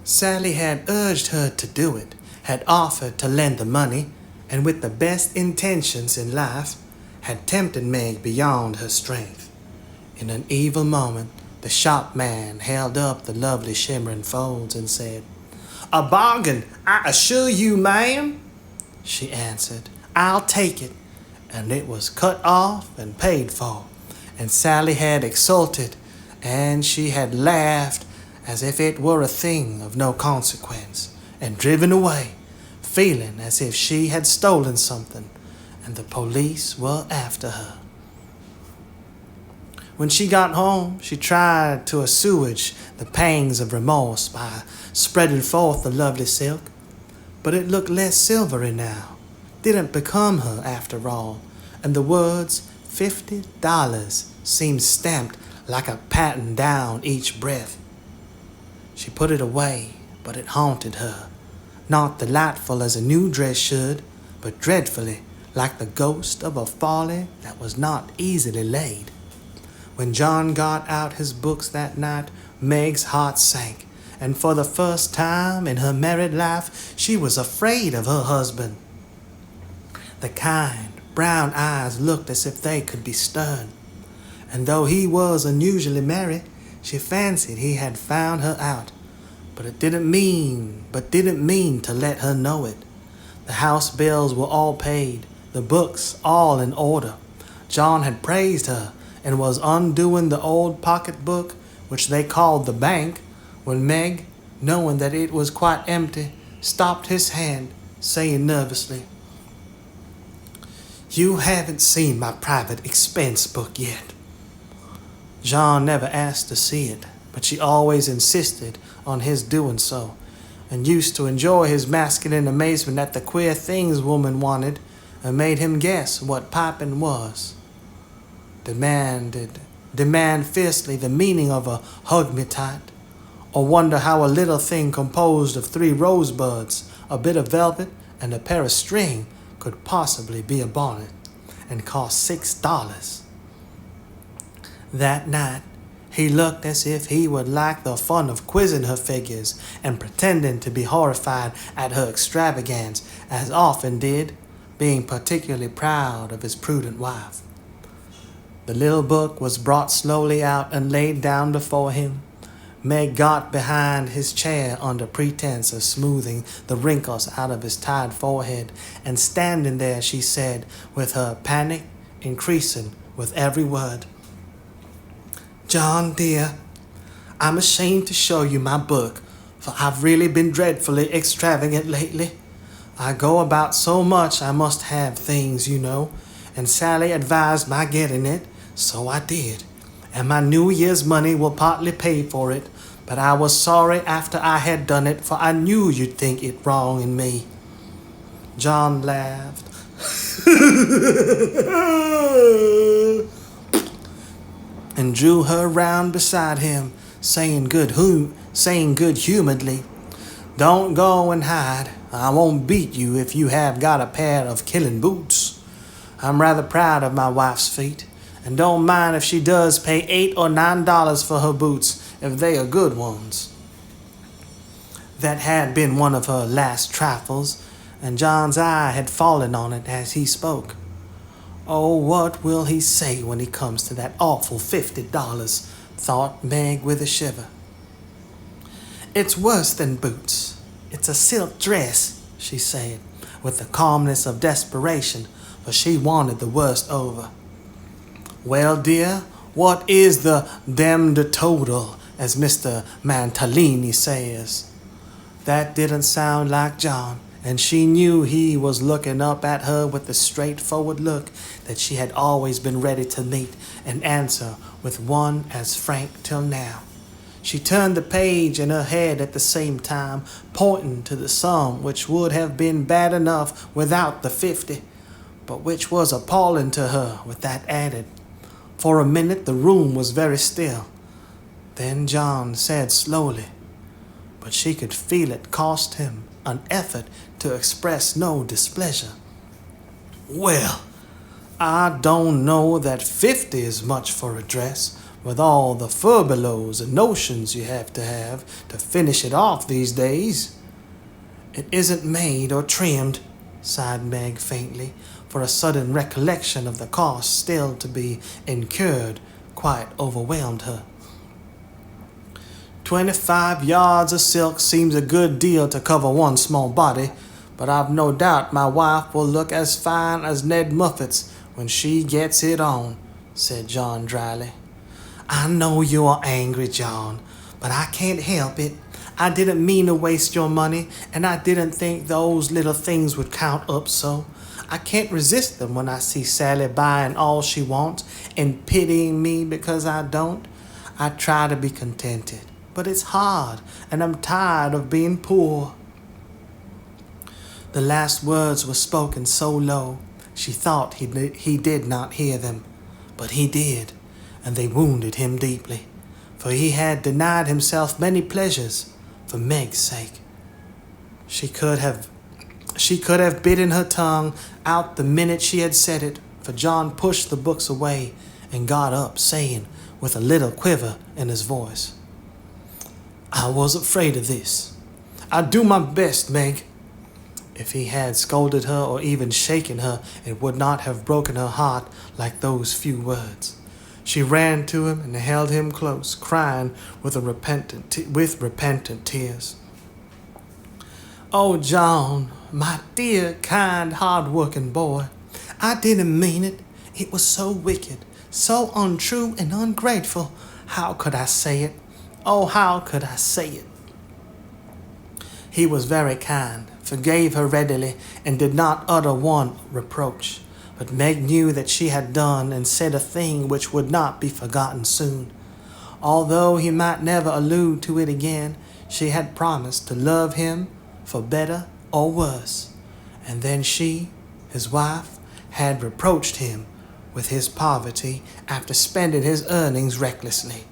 Sally had urged her to do it, had offered to lend the money, and with the best intentions in life, had tempted Meg beyond her strength. In an evil moment, the shopman held up the lovely shimmering folds and said, "A bargain, I assure you, ma'am." She answered, "I'll take it." And it was cut off and paid for, and Sally had exulted, and she had laughed as if it were a thing of no consequence, and driven away, feeling as if she had stolen something, and the police were after her. When she got home, she tried to assuage the pangs of remorse by spreading forth the lovely silk, but it looked less silvery now, didn't become her after all, and the words $50 seemed stamped like a patent down each breath. She put it away, but it haunted her, not delightful as a new dress should, but dreadfully like the ghost of a folly that was not easily laid. When John got out his books that night, Meg's heart sank, and for the first time in her married life, she was afraid of her husband. The kind, brown eyes looked as if they could be stern, and though he was unusually merry, she fancied he had found her out, but didn't mean to let her know it. The house bills were all paid, the books all in order. John had praised her, and was undoing the old pocketbook, which they called the bank, when Meg, knowing that it was quite empty, stopped his hand, saying nervously, "You haven't seen my private expense book yet." John never asked to see it, but she always insisted on his doing so, and used to enjoy his masculine amazement at the queer things woman wanted, and made him guess what piping was. Demand fiercely the meaning of a hug me tight, or wonder how a little thing composed of 3 rosebuds, a bit of velvet, and a pair of string could possibly be a bonnet, and cost $6. That night, he looked as if he would like the fun of quizzing her figures and pretending to be horrified at her extravagance, as often did, being particularly proud of his prudent wife. The little book was brought slowly out and laid down before him. Meg got behind his chair under pretense of smoothing the wrinkles out of his tired forehead, and standing there, she said, with her panic increasing with every word, "John, dear, I'm ashamed to show you my book, for I've really been dreadfully extravagant lately. I go about so much I must have things, you know, and Sally advised my getting it, so I did. And my New Year's money will partly pay for it, but I was sorry after I had done it, for I knew you'd think it wrong in me." John laughed and drew her round beside him, saying good-humoredly, "Don't go and hide. I won't beat you if you have got a pair of killing boots. I'm rather proud of my wife's feet, and don't mind if she does pay $8 or $9 for her boots if they are good ones." That had been one of her last trifles, and John's eye had fallen on it as he spoke. "Oh, what will he say when he comes to that awful $50, thought Meg with a shiver. "It's worse than boots. It's a silk dress," she said, with the calmness of desperation, for she wanted the worst over. "Well, dear, what is the demmed total, as Mr. Mantalini says?" That didn't sound like John, and she knew he was looking up at her with the straightforward look that she had always been ready to meet and answer with one as frank till now. She turned the page in her head at the same time, pointing to the sum which would have been bad enough without the 50, but which was appalling to her with that added. For a minute the room was very still. Then John said slowly, but she could feel it cost him an effort to express no displeasure, "Well, I don't know that 50 is much for a dress, with all the furbelows and notions you have to finish it off these days." "It isn't made or trimmed," sighed Meg faintly, for a sudden recollection of the cost still to be incurred quite overwhelmed her. 25 yards of silk seems a good deal to cover one small body, but I've no doubt my wife will look as fine as Ned Muffet's when she gets it on," said John dryly. "I know you are angry, John, but I can't help it. I didn't mean to waste your money, and I didn't think those little things would count up so. I can't resist them when I see Sally buying all she wants and pitying me because I don't. I try to be contented, but it's hard, and I'm tired of being poor." The last words were spoken so low, she thought he did not hear them, but he did, and they wounded him deeply, for he had denied himself many pleasures for Meg's sake. She could have bitten her tongue out the minute she had said it, for John pushed the books away and got up, saying, with a little quiver in his voice, "I was afraid of this. I'll do my best, Meg." If he had scolded her or even shaken her, it would not have broken her heart like those few words. She ran to him and held him close, crying with repentant tears. "Oh, John, my dear, kind, hard-working boy, I didn't mean it. It was so wicked, so untrue and ungrateful. How could I say it? Oh, how could I say it?" He was very kind, forgave her readily, and did not utter one reproach. But Meg knew that she had done and said a thing which would not be forgotten soon. Although he might never allude to it again, she had promised to love him for better or worse. And then she, his wife, had reproached him with his poverty after spending his earnings recklessly.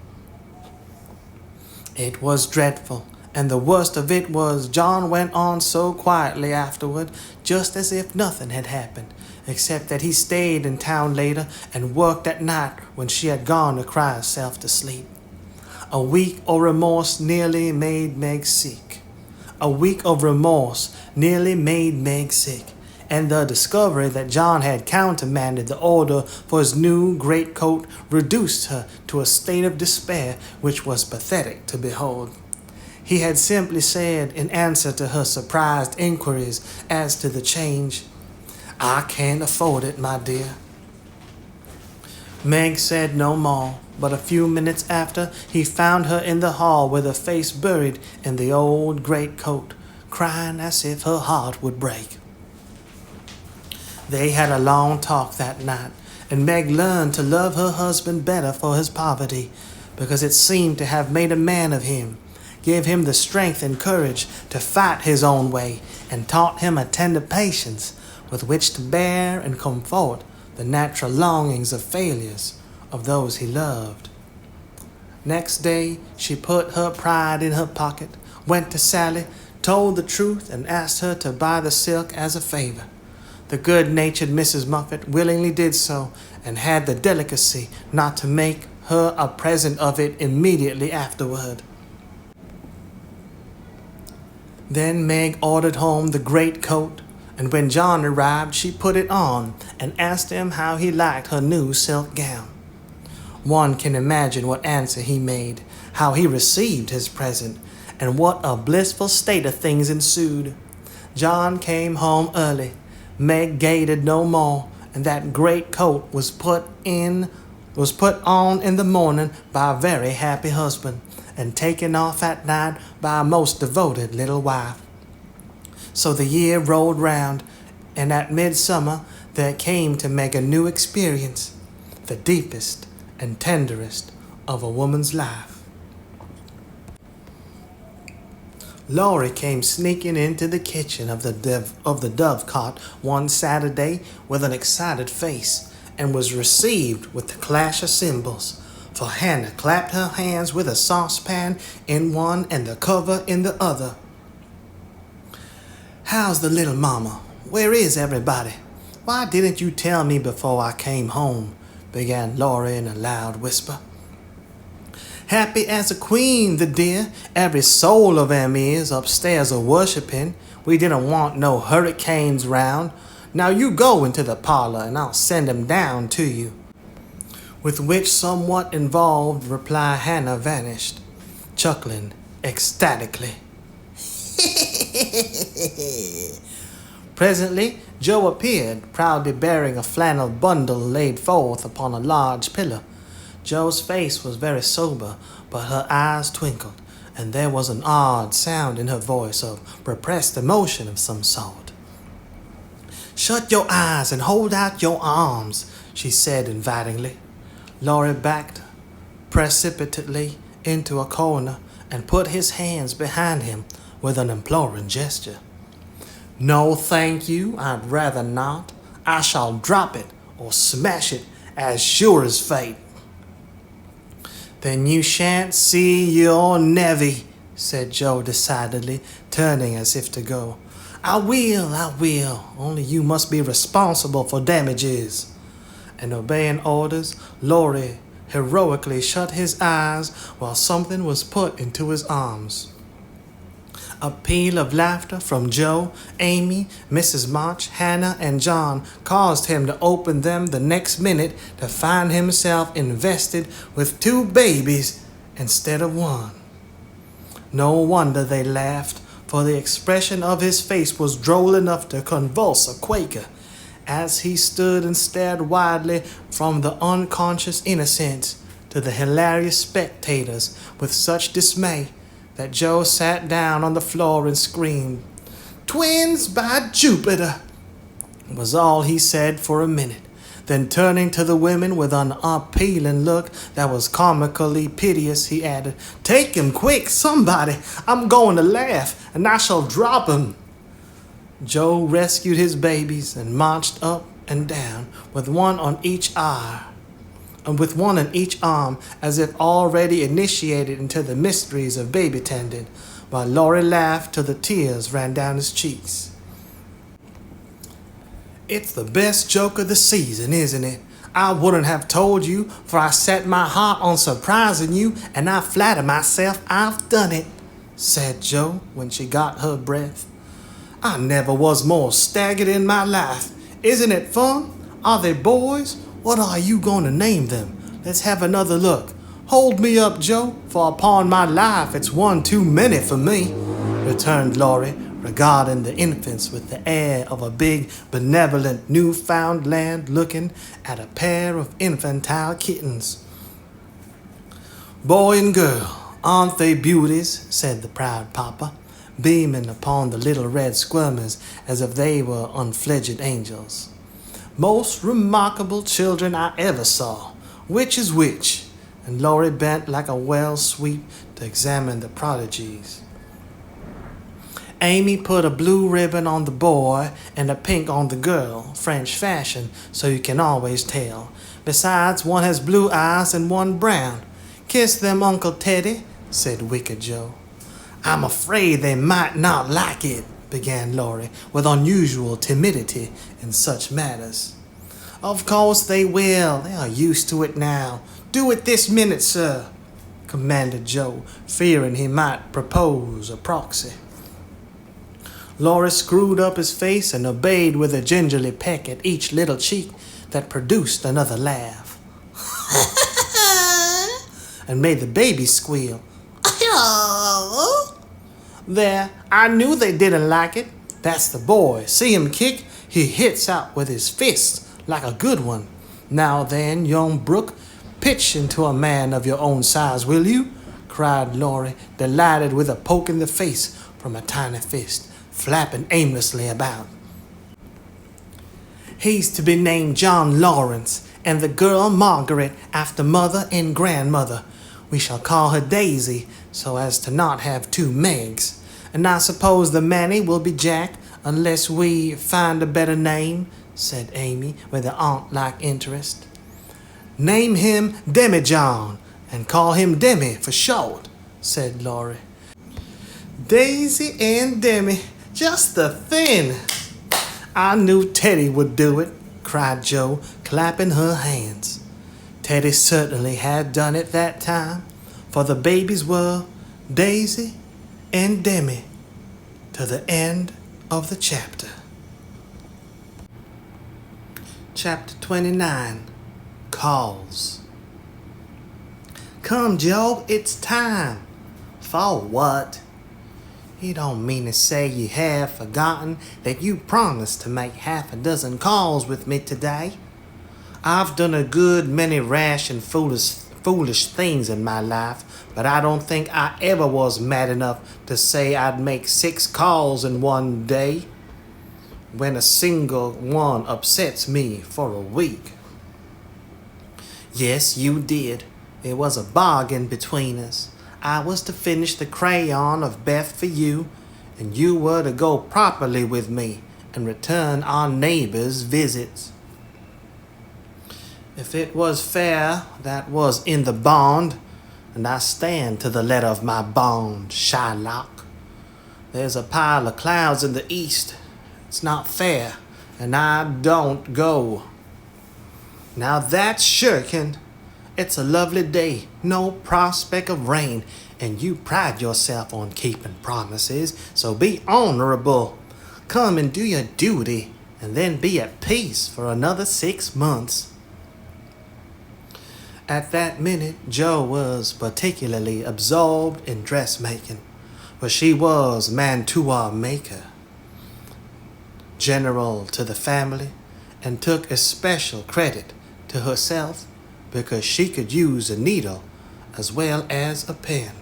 It was dreadful, and the worst of it was John went on so quietly afterward, just as if nothing had happened, except that he stayed in town later and worked at night when she had gone to cry herself to sleep. A week of remorse nearly made Meg sick. and the discovery that John had countermanded the order for his new greatcoat reduced her to a state of despair which was pathetic to behold. He had simply said, in answer to her surprised inquiries as to the change, "I can't afford it, my dear." Meg said no more, but a few minutes after he found her in the hall with her face buried in the old greatcoat, crying as if her heart would break. They had a long talk that night, and Meg learned to love her husband better for his poverty, because it seemed to have made a man of him, gave him the strength and courage to fight his own way, and taught him a tender patience with which to bear and comfort the natural longings of failures of those he loved. Next day, she put her pride in her pocket, went to Sally, told the truth, and asked her to buy the silk as a favor. The good-natured Mrs. Muffet willingly did so, and had the delicacy not to make her a present of it immediately afterward. Then Meg ordered home the greatcoat, and when John arrived, she put it on and asked him how he liked her new silk gown. One can imagine what answer he made, how he received his present, and what a blissful state of things ensued. John came home early. Meg gated no more, and that greatcoat was put on in the morning by a very happy husband, and taken off at night by a most devoted little wife. So the year rolled round, and at midsummer there came to Meg a new experience, the deepest and tenderest of a woman's life. Laurie came sneaking into the kitchen of the Dovecot one Saturday with an excited face, and was received with the clash of cymbals, for Hannah clapped her hands with a saucepan in one and the cover in the other. "How's the little mama? Where is everybody? Why didn't you tell me before I came home?" began Laurie in a loud whisper. "Happy as a queen, the dear. Every soul of 'em is upstairs a-worshipping. We didn't want no hurricanes round. Now you go into the parlor and I'll send 'em down to you." With which somewhat involved reply Hannah vanished, chuckling ecstatically. Presently, Joe appeared, proudly bearing a flannel bundle laid forth upon a large pillow. Joe's face was very sober, but her eyes twinkled, and there was an odd sound in her voice of repressed emotion of some sort. "Shut your eyes and hold out your arms," she said invitingly. Laurie backed precipitately into a corner and put his hands behind him with an imploring gesture. "No, thank you, I'd rather not. I shall drop it or smash it as sure as fate." "Then you shan't see your nevy," said Joe decidedly, turning as if to go. I will, only you must be responsible for damages." And obeying orders, Laurie heroically shut his eyes while something was put into his arms. A peal of laughter from Joe, Amy, Mrs. March, Hannah, and John caused him to open them the next minute to find himself invested with 2 babies instead of 1. No wonder they laughed, for the expression of his face was droll enough to convulse a Quaker, as he stood and stared widely from the unconscious innocents to the hilarious spectators with such dismay that Joe sat down on the floor and screamed. "Twins, by Jupiter!" was all he said for a minute. Then turning to the women with an appealing look that was comically piteous, he added, "Take him quick, somebody! I'm going to laugh, and I shall drop him." Joe rescued his babies and marched up and down with one on each arm, as if already initiated into the mysteries of baby tending, while Laurie laughed till the tears ran down his cheeks. "It's the best joke of the season, isn't it? I wouldn't have told you, for I set my heart on surprising you, and I flatter myself I've done it," said Joe when she got her breath. I never was more staggered in my life. Isn't it fun? Are they boys? What are you going to name them? Let's have another look. Hold me up, Joe, for upon my life it's one too many for me, returned Laurie, regarding the infants with the air of a big, benevolent Newfoundland looking at a pair of infantile kittens. Boy and girl, aren't they beauties? Said the proud papa, beaming upon the little red squirmers as if they were unfledged angels. Most remarkable children I ever saw. Which is which? And Laurie bent like a well sweep to examine the prodigies. Amy put a blue ribbon on the boy and a pink on the girl, French fashion, so you can always tell. Besides, one has blue eyes and one brown. Kiss them, Uncle Teddy, said Wicked Joe. I'm afraid they might not like it, began Laurie, with unusual timidity in such matters. Of course they will. They are used to it now. Do it this minute, sir, commanded Joe, fearing he might propose a proxy. Laurie screwed up his face and obeyed with a gingerly peck at each little cheek that produced another laugh. And made the baby squeal. There, I knew they didn't like it. That's the boy. See him kick? He hits out with his fists like a good one. Now then, young Brooke, pitch into a man of your own size, will you? Cried Laurie, delighted with a poke in the face from a tiny fist, flapping aimlessly about. He's to be named John Lawrence, and the girl Margaret, after mother and grandmother. We shall call her Daisy, so as to not have two Megs. And I suppose the Manny will be Jack, unless we find a better name, said Amy, with an aunt-like interest. Name him Demi-John, and call him Demi for short, said Laurie. Daisy and Demi, just the thing. I knew Teddy would do it, cried Joe, clapping her hands. Teddy certainly had done it that time, for the babies were Daisy and Demi to the end of the chapter. Chapter 29, Calls. Come, Joe, it's time. For what? You don't mean to say you have forgotten that you promised to make half a dozen calls with me today? I've done a good many rash and foolish things in my life, but I don't think I ever was mad enough to say I'd make 6 calls in one day, when a single one upsets me for a week. Yes, you did. It was a bargain between us. I was to finish the crayon of Beth for you, and you were to go properly with me and return our neighbors' visits. If it was fair, that was in the bond, and I stand to the letter of my bond, Shylock. There's a pile of clouds in the east. It's not fair, and I don't go. Now that's shirking. It's a lovely day, no prospect of rain, and you pride yourself on keeping promises, so be honorable. Come and do your duty, and then be at peace for another 6 months. At that minute, Jo was particularly absorbed in dressmaking, for she was mantua maker, general to the family, and took especial credit to herself because she could use a needle as well as a pen.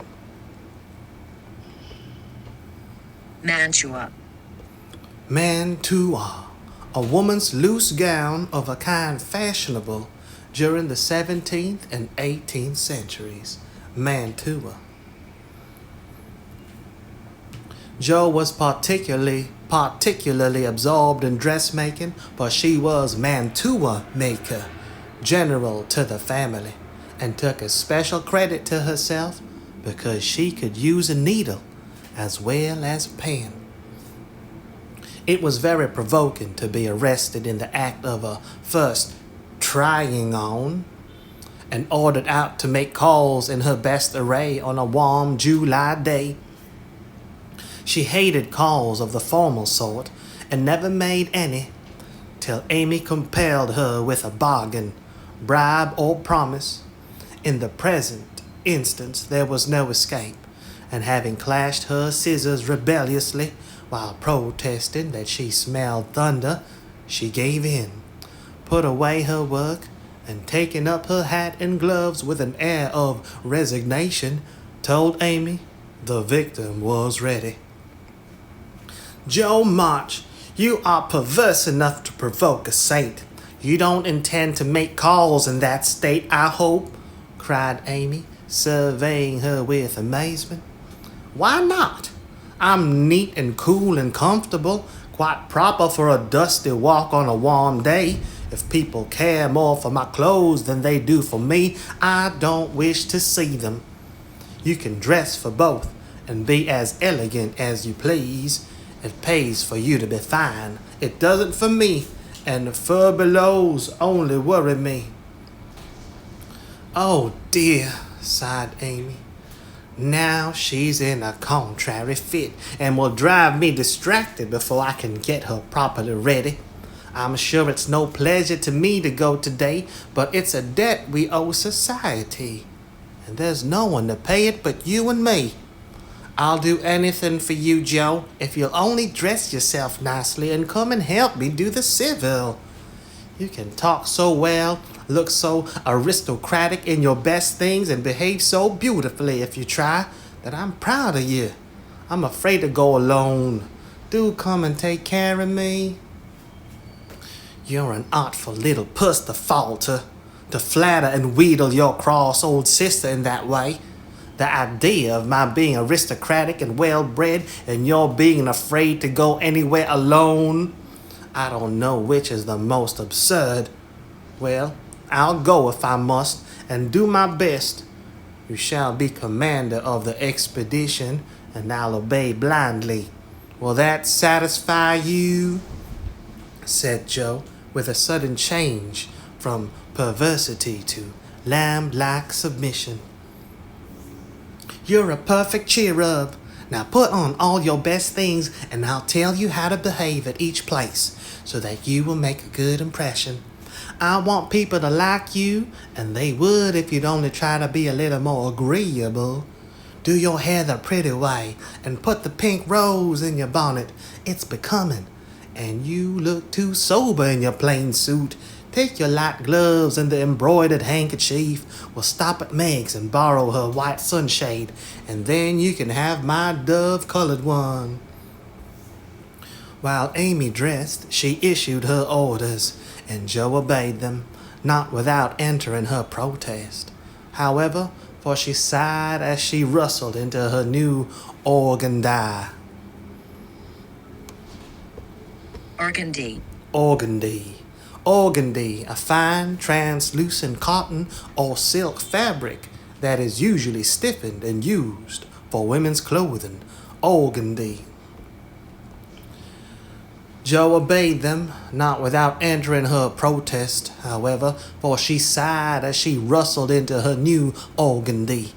Mantua. Mantua, a woman's loose gown of a kind fashionable during the 17th and 18th centuries. Mantua. Jo was particularly absorbed in dressmaking, for she was mantua maker, general to the family, and took a special credit to herself because she could use a needle as well as a pen. It was very provoking to be arrested in the act of a first trying on, and ordered out to make calls in her best array on a warm July day. She hated calls of the formal sort, and never made any, till Amy compelled her with a bargain, bribe or promise. In the present instance there was no escape, and having clashed her scissors rebelliously while protesting that she smelled thunder, she gave in, put away her work, and taking up her hat and gloves with an air of resignation, told Amy the victim was ready. "Joe March, you are perverse enough to provoke a saint. You don't intend to make calls in that state, I hope," cried Amy, surveying her with amazement. "Why not? I'm neat and cool and comfortable, quite proper for a dusty walk on a warm day. If people care more for my clothes than they do for me, I don't wish to see them. You can dress for both and be as elegant as you please. It pays for you to be fine. It doesn't for me, and the furbelows only worry me." "Oh dear," sighed Amy. "Now she's in a contrary fit and will drive me distracted before I can get her properly ready. I'm sure it's no pleasure to me to go today, but it's a debt we owe society, and there's no one to pay it but you and me. I'll do anything for you, Joe, if you'll only dress yourself nicely and come and help me do the civil. You can talk so well, look so aristocratic in your best things, and behave so beautifully if you try, that I'm proud of you. I'm afraid to go alone. Do come and take care of me." "You're an artful little puss to falter, to flatter and wheedle your cross old sister in that way. The idea of my being aristocratic and well-bred and your being afraid to go anywhere alone. I don't know which is the most absurd. Well, I'll go if I must, and do my best. You shall be commander of the expedition, and I'll obey blindly. Will that satisfy you?" said Joe, with a sudden change from perversity to lamb-like submission. "You're a perfect cheer-up. Now put on all your best things, and I'll tell you how to behave at each place, so that you will make a good impression. I want people to like you, and they would if you'd only try to be a little more agreeable. Do your hair the pretty way, and put the pink rose in your bonnet. It's becoming. And you look too sober in your plain suit. Take your light gloves and the embroidered handkerchief. We'll stop at Meg's and borrow her white sunshade, and then you can have my dove-colored one." While Amy dressed, she issued her orders, and Joe obeyed them, not without entering her protest, however, for she sighed as she rustled into her new organdie. Organdy. Organdy, a fine, translucent cotton or silk fabric that is usually stiffened and used for women's clothing. Organdy. Joe obeyed them, not without entering her protest, however, for she sighed as she rustled into her new organdy,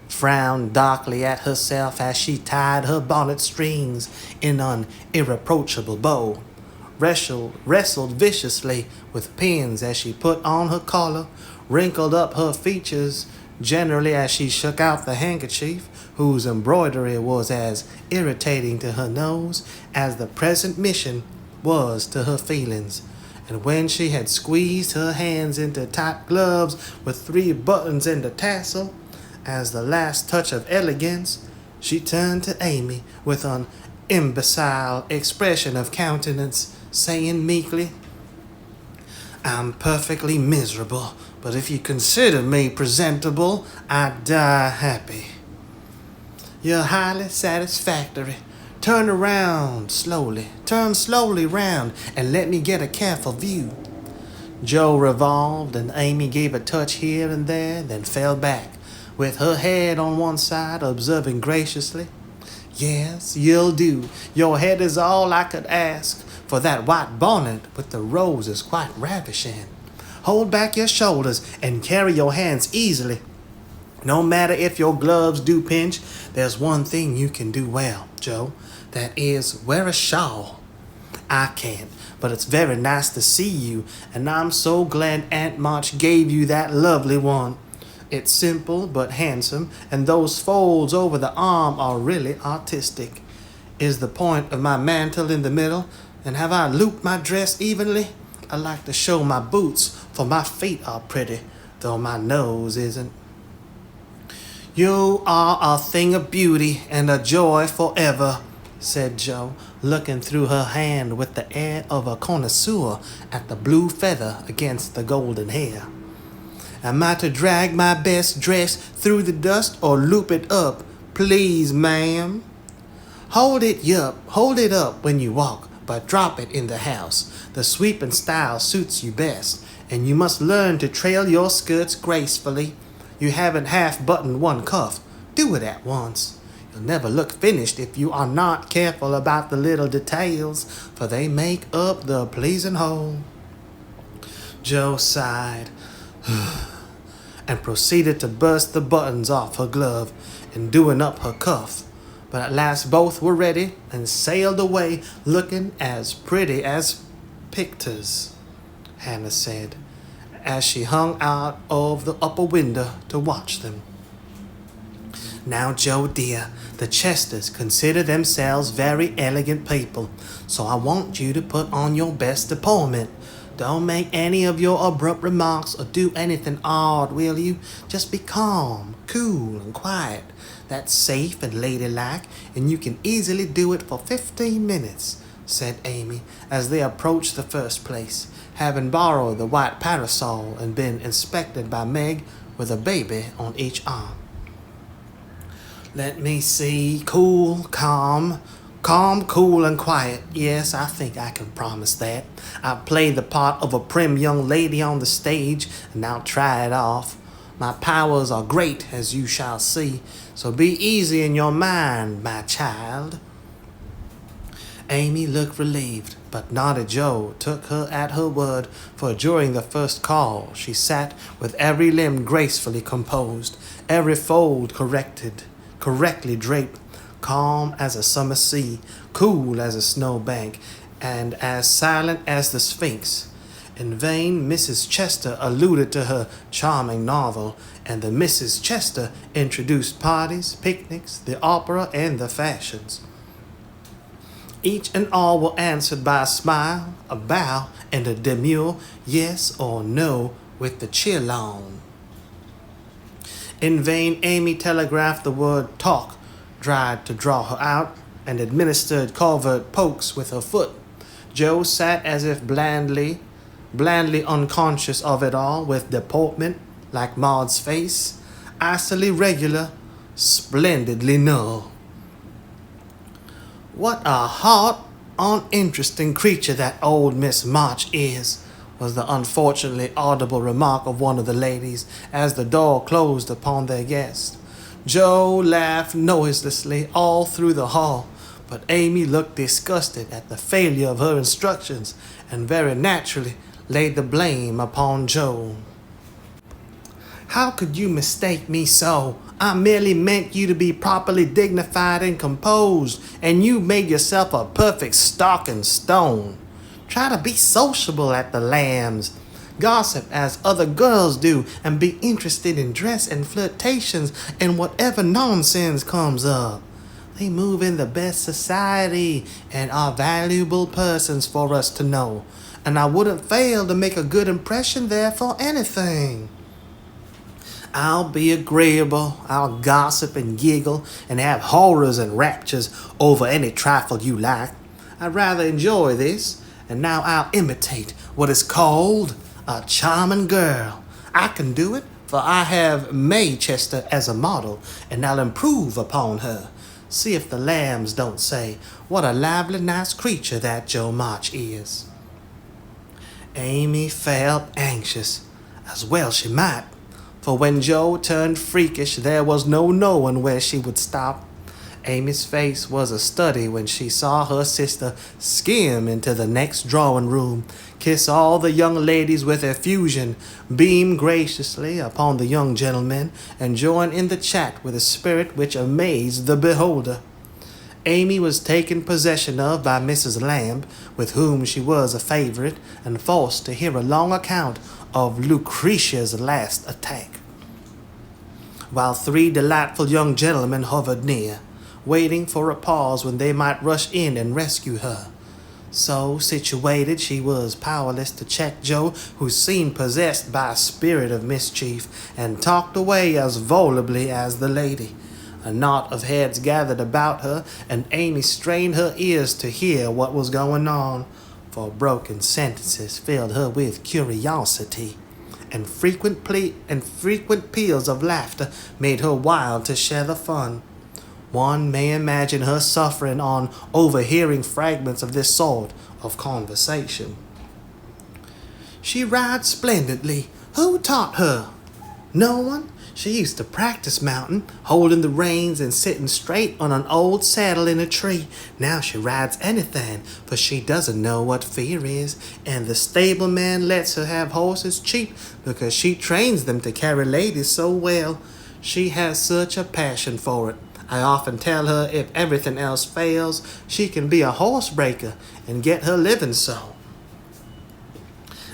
frowned darkly at herself as she tied her bonnet strings in an irreproachable bow, wrestled viciously with pins as she put on her collar, wrinkled up her features generally as she shook out the handkerchief, whose embroidery was as irritating to her nose as the present mission was to her feelings. And when she had squeezed her hands into tight gloves with 3 buttons and a tassel, as the last touch of elegance, she turned to Amy with an imbecile expression of countenance, saying meekly, "I'm perfectly miserable, but if you consider me presentable, I die happy." "You're highly satisfactory. Turn slowly round, and let me get a careful view." Joe revolved, and Amy gave a touch here and there, then fell back, with her head on one side, observing graciously, "Yes, you'll do. Your head is all I could ask, for that white bonnet with the rose is quite ravishing. Hold back your shoulders and carry your hands easily. No matter if your gloves do pinch, there's one thing you can do well, Joe. That is, wear a shawl. I can't, but it's very nice to see you, and I'm so glad Aunt March gave you that lovely one. It's simple but handsome, and those folds over the arm are really artistic. Is the point of my mantle in the middle, and have I looped my dress evenly? I like to show my boots, for my feet are pretty, though my nose isn't. You are a thing of beauty and a joy forever, said Joe, looking through her hand with the air of a connoisseur at the blue feather against the golden hair. Am I to drag my best dress through the dust or loop it up, please, ma'am? Hold it up when you walk, but drop it in the house. The sweeping style suits you best, and you must learn to trail your skirts gracefully. You haven't half buttoned one cuff. Do it at once. You'll never look finished if you are not careful about the little details, for they make up the pleasing whole. Joe sighed and proceeded to burst the buttons off her glove and doing up her cuff. But at last both were ready and sailed away looking as pretty as pictures, Hannah said, as she hung out of the upper window to watch them. Now, Joe dear, the Chesters consider themselves very elegant people, so I want you to put on your best deportment. Don't make any of your abrupt remarks or do anything odd, will you? Just be calm, cool, and quiet. That's safe and ladylike, and you can easily do it for 15 minutes, said Amy, as they approached the first place, having borrowed the white parasol and been inspected by Meg with a baby on each arm. Let me see. Cool, cool, and quiet. Yes, I think I can promise that. I've played the part of a prim young lady on the stage, and now try it off. My powers are great, as you shall see, so be easy in your mind, my child. Amy looked relieved, but Naughty Joe took her at her word, for during the first call she sat with every limb gracefully composed, every fold correctly draped, calm as a summer sea, cool as a snowbank, and as silent as the Sphinx. In vain Mrs. Chester alluded to her charming novel, and the Mrs. Chester introduced parties, picnics, the opera, and the fashions. Each and all were answered by a smile, a bow, and a demure yes or no with the chill on. In vain Amy telegraphed the word talk, tried to draw her out, and administered covert pokes with her foot. Joe sat as if blandly unconscious of it all, with deportment like Maud's face, icily regular, splendidly null. What a hot, uninteresting creature that old Miss March is, was the unfortunately audible remark of one of the ladies as the door closed upon their guest. Joe laughed noiselessly all through the hall, but Amy looked disgusted at the failure of her instructions and very naturally laid the blame upon Joe. How could you mistake me so? I merely meant you to be properly dignified and composed, and you made yourself a perfect stock and stone. Try to be sociable at the Lambs. Gossip as other girls do, and be interested in dress and flirtations and whatever nonsense comes up. They move in the best society and are valuable persons for us to know, and I wouldn't fail to make a good impression there for anything. I'll be agreeable, I'll gossip and giggle and have horrors and raptures over any trifle you like. I rather enjoy this, and now I'll imitate what is called a charming girl. I can do it, for I have May Chester as a model, and I'll improve upon her. See if the Lambs don't say, what a lively nice creature that Joe March is. Amy felt anxious, as well she might, for when Joe turned freakish there was no knowing where she would stop. Amy's face was a study when she saw her sister skim into the next drawing room, kiss all the young ladies with effusion, beam graciously upon the young gentlemen, and join in the chat with a spirit which amazed the beholder. Amy was taken possession of by Mrs. Lamb, with whom she was a favorite, and forced to hear a long account of Lucretia's last attack, while 3 delightful young gentlemen hovered near, waiting for a pause when they might rush in and rescue her. So situated, she was powerless to check Joe, who seemed possessed by a spirit of mischief, and talked away as volubly as the lady. A knot of heads gathered about her, and Amy strained her ears to hear what was going on, for broken sentences filled her with curiosity, and frequent peals of laughter made her wild to share the fun. One may imagine her suffering on overhearing fragments of this sort of conversation. She rides splendidly. Who taught her? No one. She used to practice mounting, holding the reins and sitting straight on an old saddle in a tree. Now she rides anything, for she doesn't know what fear is, and the stableman lets her have horses cheap because she trains them to carry ladies so well. She has such a passion for it. I often tell her if everything else fails, she can be a horsebreaker and get her living so.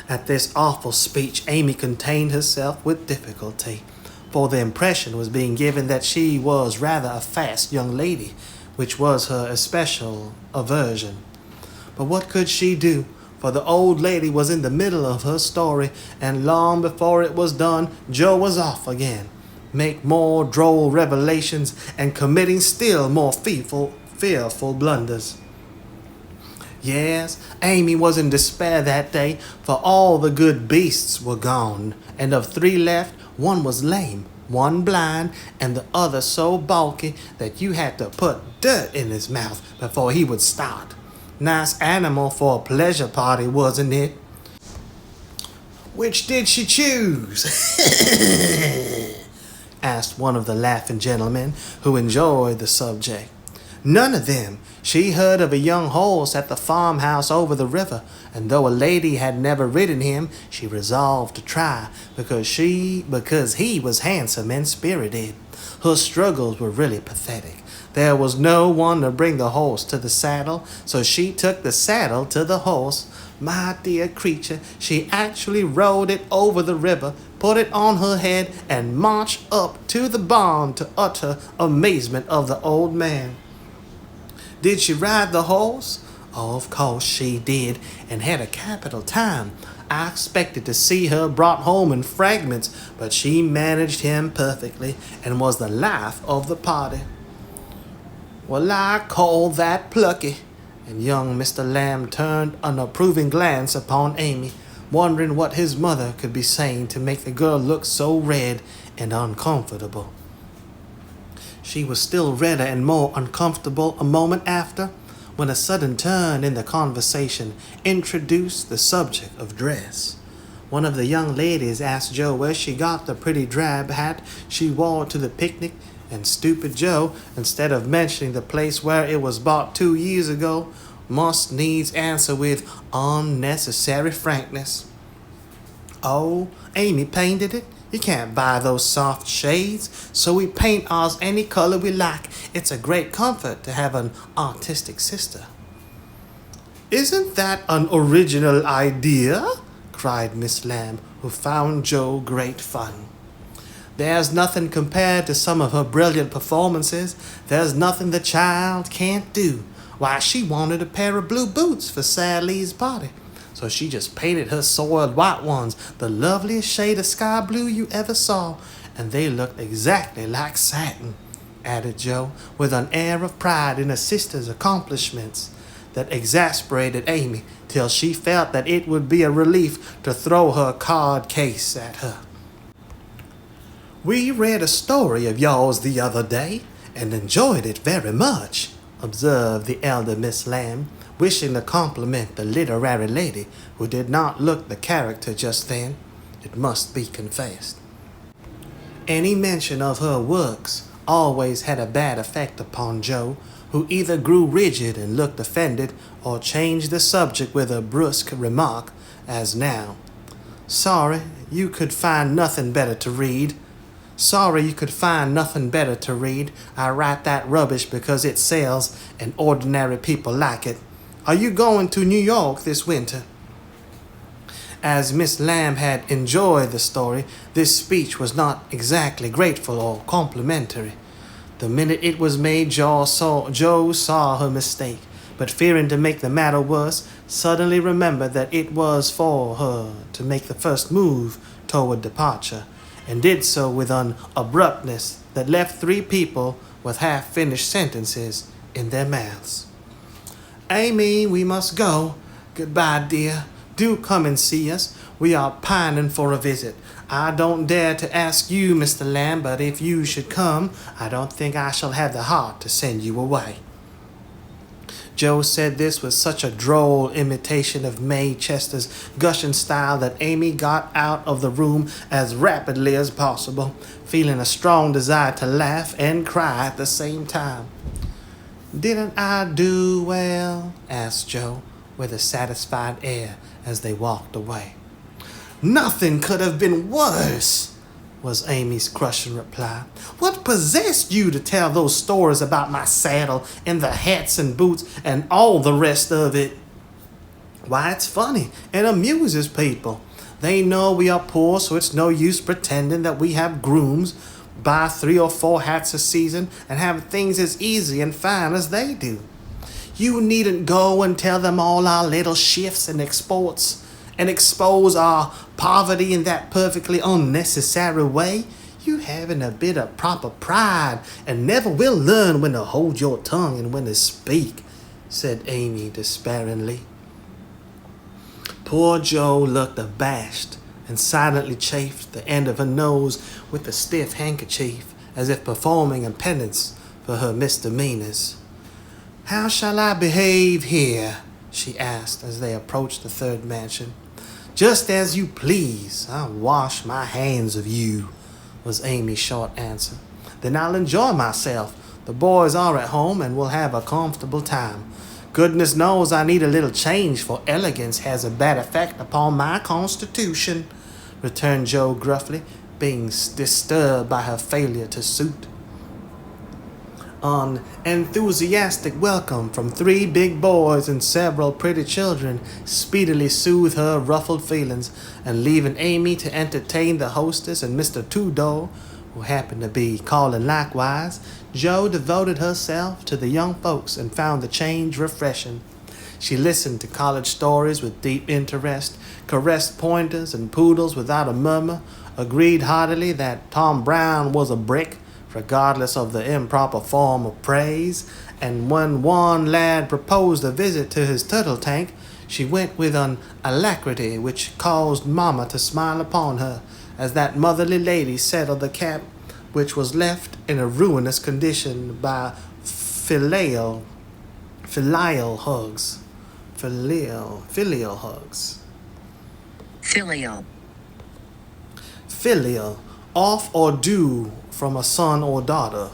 At this awful speech, Amy contained herself with difficulty, for the impression was being given that she was rather a fast young lady, which was her especial aversion. But what could she do? For the old lady was in the middle of her story, and long before it was done, Joe was off again, make more droll revelations, and committing still more fearful blunders. Yes, Amy was in despair that day, for all the good beasts were gone, and of 3 left, 1 was lame, 1 blind, and the other so bulky that you had to put dirt in his mouth before he would start. Nice animal for a pleasure party, wasn't it? Which did she choose? Asked one of the laughing gentlemen, who enjoyed the subject. None of them. She heard of a young horse at the farmhouse over the river, and though a lady had never ridden him, she resolved to try, because he was handsome and spirited. Her struggles were really pathetic. There was no one to bring the horse to the saddle, so she took the saddle to the horse. My dear creature, she actually rode it over the river, put it on her head, and marched up to the barn to utter amazement of the old man. Did she ride the horse? Oh, of course she did, and had a capital time. I expected to see her brought home in fragments, but she managed him perfectly, and was the life of the party. Well, I call that plucky. And young Mr. Lamb turned an approving glance upon Amy, wondering what his mother could be saying to make the girl look so red and uncomfortable. She was still redder and more uncomfortable a moment after, when a sudden turn in the conversation introduced the subject of dress. One of the young ladies asked Joe where she got the pretty drab hat she wore to the picnic, and stupid Joe, instead of mentioning the place where it was bought 2 years ago, must needs answer with unnecessary frankness. Oh, Amy painted it. You can't buy those soft shades, so we paint ours any color we like. It's a great comfort to have an artistic sister. Isn't that an original idea? Cried Miss Lamb, who found Joe great fun. There's nothing compared to some of her brilliant performances. There's nothing the child can't do. Why, she wanted a pair of blue boots for Sally's party, so she just painted her soiled white ones the loveliest shade of sky blue you ever saw, and they looked exactly like satin, added Joe, with an air of pride in her sister's accomplishments that exasperated Amy till she felt that it would be a relief to throw her card case at her. We read a story of yours the other day, and enjoyed it very much, observed the elder Miss Lamb, wishing to compliment the literary lady, who did not look the character just then, it must be confessed. Any mention of her works always had a bad effect upon Joe, who either grew rigid and looked offended or changed the subject with a brusque remark, as now. Sorry you could find nothing better to read. Sorry you could find nothing better to read. I write that rubbish because it sells and ordinary people like it. Are you going to New York this winter? As Miss Lamb had enjoyed the story, this speech was not exactly grateful or complimentary. The minute it was made, Joe saw her mistake, but fearing to make the matter worse, suddenly remembered that it was for her to make the first move toward departure, and did so with an abruptness that left three people with half-finished sentences in their mouths. Amy, we must go. Goodbye, dear. Do come and see us. We are pining for a visit. I don't dare to ask you, Mr. Lamb, but if you should come, I don't think I shall have the heart to send you away. Joe said this with such a droll imitation of May Chester's gushing style that Amy got out of the room as rapidly as possible, feeling a strong desire to laugh and cry at the same time. Didn't I do well? Asked Joe, with a satisfied air as they walked away. Nothing could have been worse, was Amy's crushing reply. What possessed you to tell those stories about my saddle and the hats and boots and all the rest of it? Why, it's funny and amuses people. They know we are poor, so it's no use pretending that we have grooms, buy 3 or 4 hats a season, and have things as easy and fine as they do. You needn't go and tell them all our little shifts and exports, and expose our poverty in that perfectly unnecessary way. You haven't a bit of proper pride, and never will learn when to hold your tongue and when to speak, said Amy despairingly. Poor Joe looked abashed and silently chafed the end of her nose with a stiff handkerchief, as if performing a penance for her misdemeanors. How shall I behave here? She asked as they approached the third mansion. Just as you please. I'll wash my hands of you, was Amy's short answer. Then I'll enjoy myself. The boys are at home and we'll have a comfortable time. Goodness knows I need a little change, for elegance has a bad effect upon my constitution, returned Joe gruffly, being disturbed by her failure to suit. An enthusiastic welcome from 3 big boys and several pretty children speedily soothed her ruffled feelings, and leaving Amy to entertain the hostess and Mr. Tudor, who happened to be calling likewise, Joe devoted herself to the young folks and found the change refreshing. She listened to college stories with deep interest, caressed pointers and poodles without a murmur, agreed heartily that Tom Brown was a brick, regardless of the improper form of praise, and when one lad proposed a visit to his turtle tank, she went with an alacrity which caused Mama to smile upon her, as that motherly lady settled the cap which was left in a ruinous condition by filial hugs. Filial hugs. Filial, off or due from a son or daughter.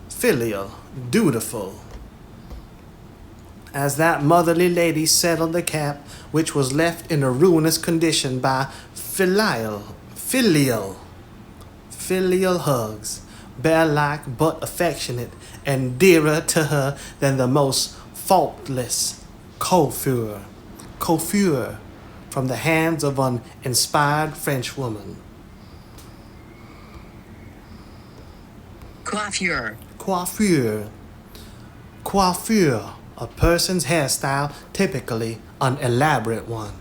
Filial, dutiful. As that motherly lady settled the cap which was left in a ruinous condition by filial hugs, bear-like but affectionate, and dearer to her than the most faultless coiffure from the hands of an inspired French woman. Coiffure, a person's hairstyle, typically an elaborate one.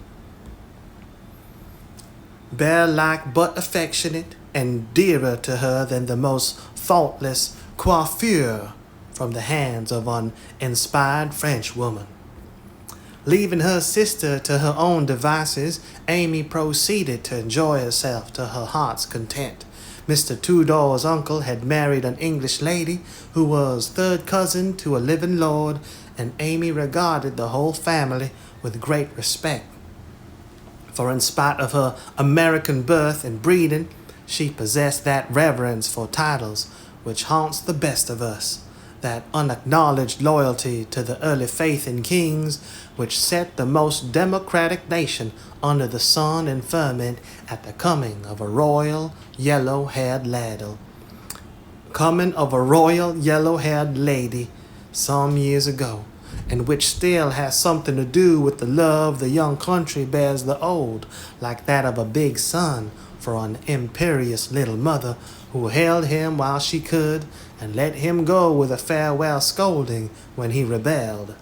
Bear-like but affectionate, and dearer to her than the most faultless coiffure from the hands of an inspired French woman. Leaving her sister to her own devices, Amy proceeded to enjoy herself to her heart's content. Mr. Tudor's uncle had married an English lady who was third cousin to a living lord, and Amy regarded the whole family with great respect. For in spite of her American birth and breeding, she possessed that reverence for titles which haunts the best of us, that unacknowledged loyalty to the early faith in kings, which set the most democratic nation under the sun in ferment at the coming of a royal yellow-haired ladle. Coming of a royal yellow-haired lady some years ago, and which still has something to do with the love the young country bears the old, like that of a big son for an imperious little mother who held him while she could, and let him go with a farewell scolding when he rebelled.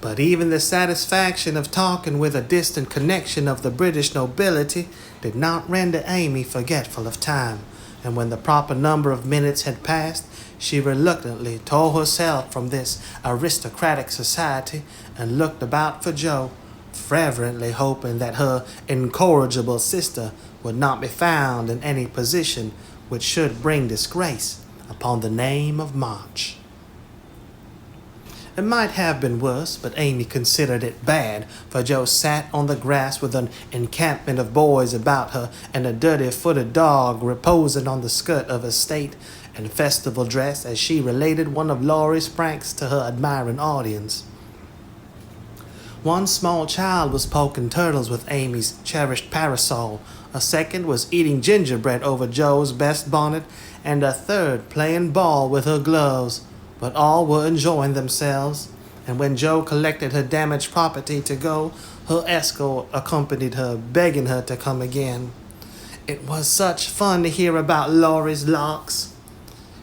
But even the satisfaction of talking with a distant connection of the British nobility did not render Amy forgetful of time, and when the proper number of minutes had passed, she reluctantly tore herself from this aristocratic society and looked about for Joe, fervently hoping that her incorrigible sister would not be found in any position which should bring disgrace upon the name of March. It might have been worse, but Amy considered it bad, for Joe sat on the grass with an encampment of boys about her and a dirty-footed dog reposing on the skirt of her state and festival dress as she related one of Laurie's pranks to her admiring audience. One small child was poking turtles with Amy's cherished parasol, a second was eating gingerbread over Joe's best bonnet, and a third playing ball with her gloves. But all were enjoying themselves, and when Joe collected her damaged property to go, her escort accompanied her, begging her to come again. It was such fun to hear about Laurie's locks.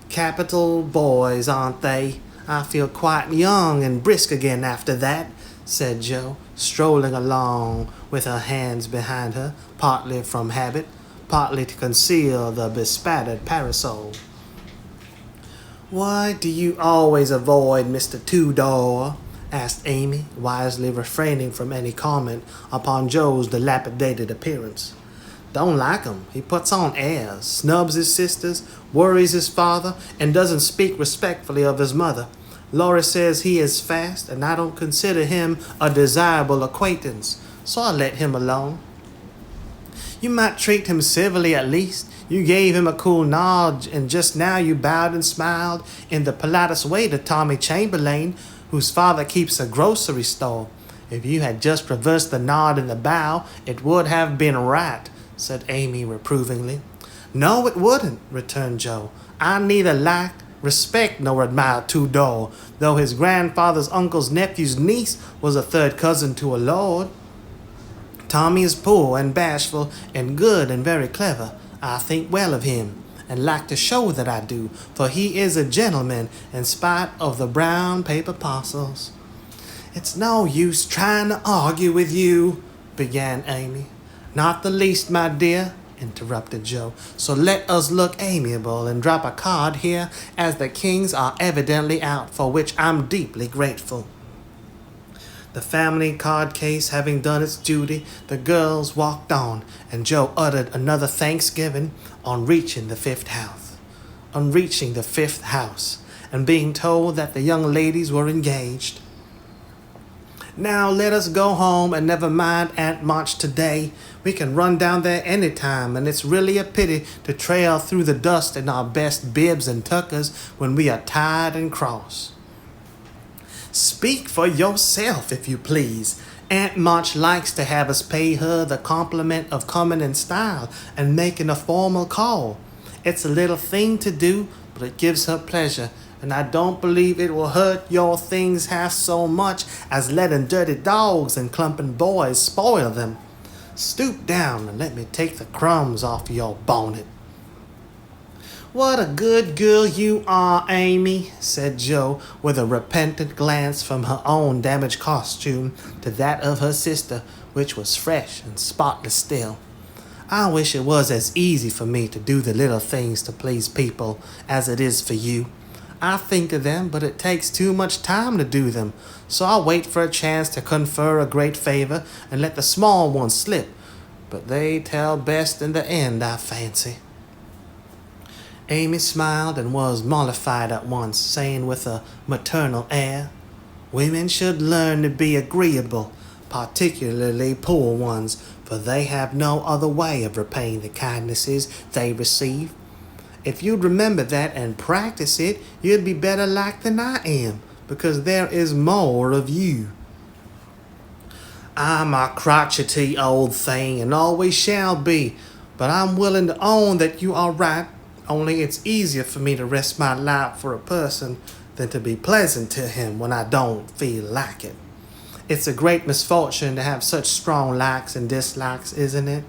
Capital boys, aren't they? I feel quite young and brisk again after that, said Joe, strolling along with her hands behind her, partly from habit, partly to conceal the bespattered parasol. "Why do you always avoid Mr. Two-Door?" asked Amy, wisely refraining from any comment upon Joe's dilapidated appearance. "Don't like him. He puts on airs, snubs his sisters, worries his father, and doesn't speak respectfully of his mother. Laurie says he is fast, and I don't consider him a desirable acquaintance, so I let him alone." "You might treat him civilly at least. You gave him a cool nod, and just now you bowed and smiled in the politest way to Tommy Chamberlain, whose father keeps a grocery store. If you had just reversed the nod and the bow, it would have been right," said Amy reprovingly. "No, it wouldn't," returned Joe. "I neither like, respect, nor admire Two-Door, though his grandfather's uncle's nephew's niece was a third cousin to a lord. Tommy is poor and bashful and good and very clever. I think well of him, and like to show that I do, for he is a gentleman in spite of the brown paper parcels." "It's no use trying to argue with you," began Amy. "Not the least, my dear," interrupted Joe. "So let us look amiable and drop a card here, as the kings are evidently out, for which I'm deeply grateful." The family card case having done its duty, the girls walked on, and Joe uttered another thanksgiving on reaching the fifth house, and being told that the young ladies were engaged. "Now let us go home and never mind Aunt March today. We can run down there any time, and it's really a pity to trail through the dust in our best bibs and tuckers when we are tired and cross." "Speak for yourself, if you please. Aunt March likes to have us pay her the compliment of coming in style and making a formal call. It's a little thing to do, but it gives her pleasure, and I don't believe it will hurt your things half so much as letting dirty dogs and clumping boys spoil them. Stoop down and let me take the crumbs off your bonnet." "What a good girl you are, Amy," said Joe, with a repentant glance from her own damaged costume to that of her sister, which was fresh and spotless still. "I wish it was as easy for me to do the little things to please people as it is for you. I think of them, but it takes too much time to do them, so I wait for a chance to confer a great favor and let the small ones slip. But they tell best in the end, I fancy." Amy smiled and was mollified at once, saying with a maternal air, "Women should learn to be agreeable, particularly poor ones, for they have no other way of repaying the kindnesses they receive. If you'd remember that and practice it, you'd be better like than I am, because there is more of you. I'm a crotchety old thing and always shall be, but I'm willing to own that you are right, only it's easier for me to risk my life for a person than to be pleasant to him when I don't feel like it. It's a great misfortune to have such strong likes and dislikes, isn't it?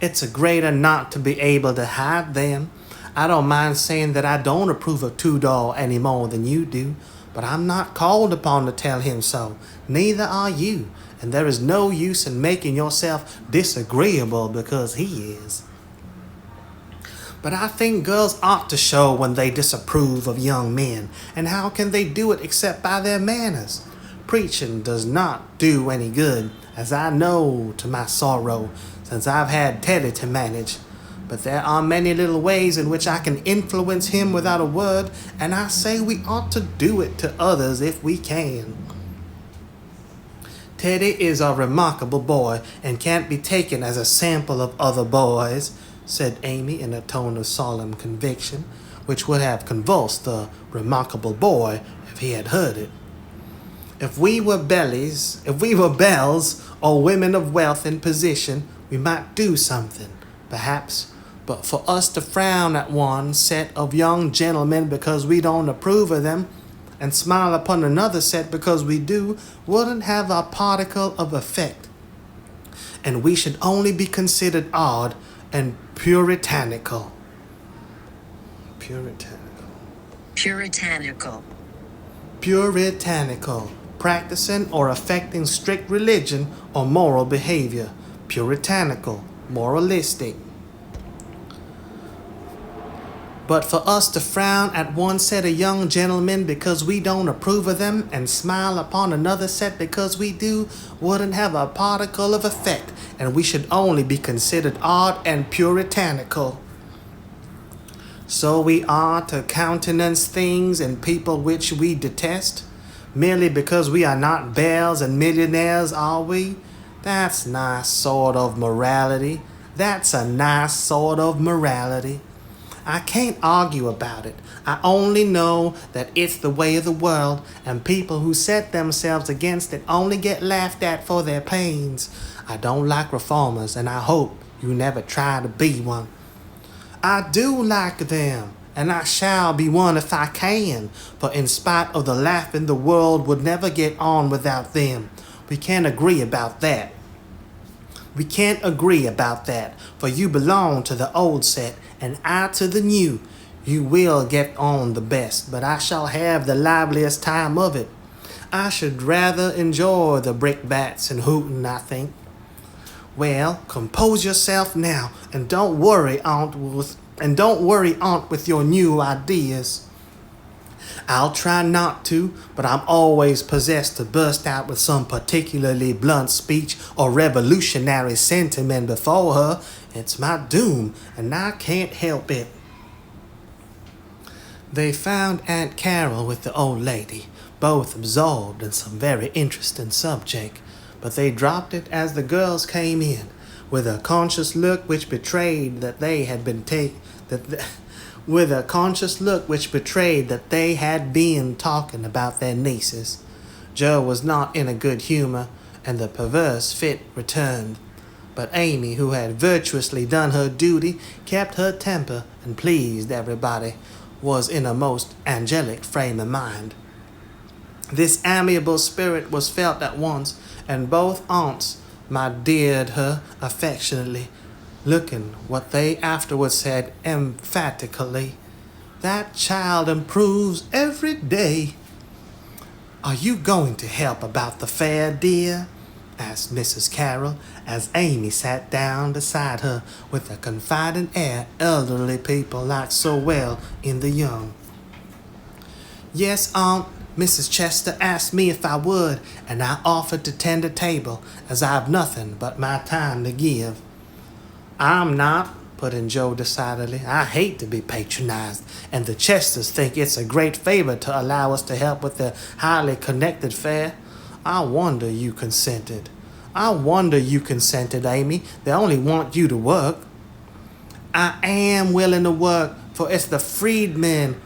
It's a greater not to be able to hide them. I don't mind saying that I don't approve of Tudor any more than you do, but I'm not called upon to tell him so. Neither are you, and there is no use in making yourself disagreeable because he is. But I think girls ought to show when they disapprove of young men, and how can they do it except by their manners? Preaching does not do any good, as I know to my sorrow, since I've had Teddy to manage. But there are many little ways in which I can influence him without a word, and I say we ought to do it to others if we can. Teddy is a remarkable boy, and can't be taken as a sample of other boys, said Amy in a tone of solemn conviction, which would have convulsed the remarkable boy if he had heard it. If we were belles, or women of wealth and position, we might do something, perhaps. But for us to frown at one set of young gentlemen because we don't approve of them, and smile upon another set because we do, wouldn't have a particle of effect. And we should only be considered odd and puritanical. Puritanical. Practicing or affecting strict religion or moral behavior. Puritanical. Moralistic. But for us to frown at one set of young gentlemen because we don't approve of them and smile upon another set because we do wouldn't have a particle of effect, and we should only be considered odd and puritanical. So we are to countenance things and people which we detest, merely because we are not belles and millionaires, are we? That's nice sort of morality. That's a nice sort of morality. I can't argue about it. I only know that it's the way of the world, and people who set themselves against it only get laughed at for their pains. I don't like reformers, and I hope you never try to be one. I do like them, and I shall be one if I can, for in spite of the laughing, the world would never get on without them. We can't agree about that. For you belong to the old set, and I to the new. You will get on the best, but I shall have the liveliest time of it. I should rather enjoy the brickbats and hooting, I think. Well, compose yourself now, and don't worry, Aunt, with your new ideas. I'll try not to, but I'm always possessed to burst out with some particularly blunt speech or revolutionary sentiment before her. It's my doom, and I can't help it. They found Aunt Carol with the old lady, both absorbed in some very interesting subject, but they dropped it as the girls came in, with a conscious look which betrayed that they had been talking about their nieces. Joe was not in a good humor, and the perverse fit returned. But Amy, who had virtuously done her duty, kept her temper and pleased everybody, was in a most angelic frame of mind. This amiable spirit was felt at once, and both aunts my-deared her affectionately, looking what they afterwards said emphatically, "That child improves every day." "Are you going to help about the fair, dear?" asked Mrs. Carroll, as Amy sat down beside her with the confiding air elderly people like so well in the young. "Yes, Aunt. Mrs. Chester asked me if I would, and I offered to tend a table, as I've nothing but my time to give." "I'm not," put in Joe decidedly. "I hate to be patronized, and the Chesters think it's a great favor to allow us to help with their highly connected fair. I wonder you consented, Amy. They only want you to work." I am willing to work, for it's the freedmen,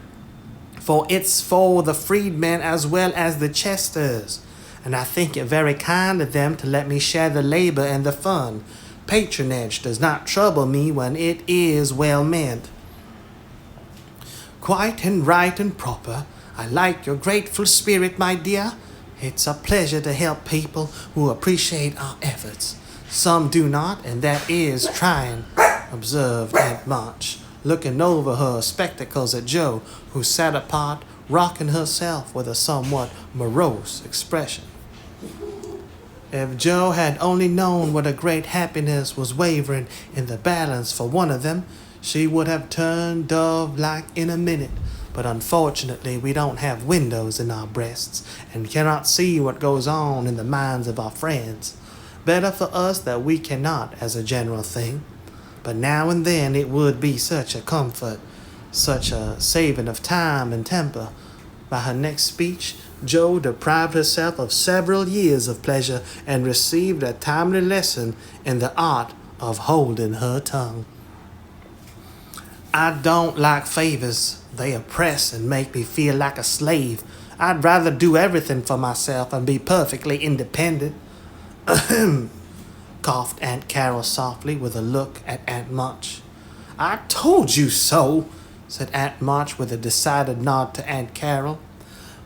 for it's for the freedmen as well as the Chesters, and I think it very kind of them to let me share the labor and the fun. Patronage does not trouble me when it is well meant. Quite and right and proper. I like your grateful spirit, my dear. It's a pleasure to help people who appreciate our efforts. Some do not, and that is trying, observed Aunt March, looking over her spectacles at Joe, who sat apart, rocking herself with a somewhat morose expression. If Joe had only known what a great happiness was wavering in the balance for one of them, she would have turned dove-like in a minute. But unfortunately, we don't have windows in our breasts and cannot see what goes on in the minds of our friends. Better for us that we cannot, as a general thing. But now and then it would be such a comfort, such a saving of time and temper. By her next speech, Joe deprived herself of several years of pleasure and received a timely lesson in the art of holding her tongue. I don't like favors. They oppress and make me feel like a slave. I'd rather do everything for myself and be perfectly independent. Ahem, coughed Aunt Carol softly with a look at Aunt March. I told you so, said Aunt March with a decided nod to Aunt Carol.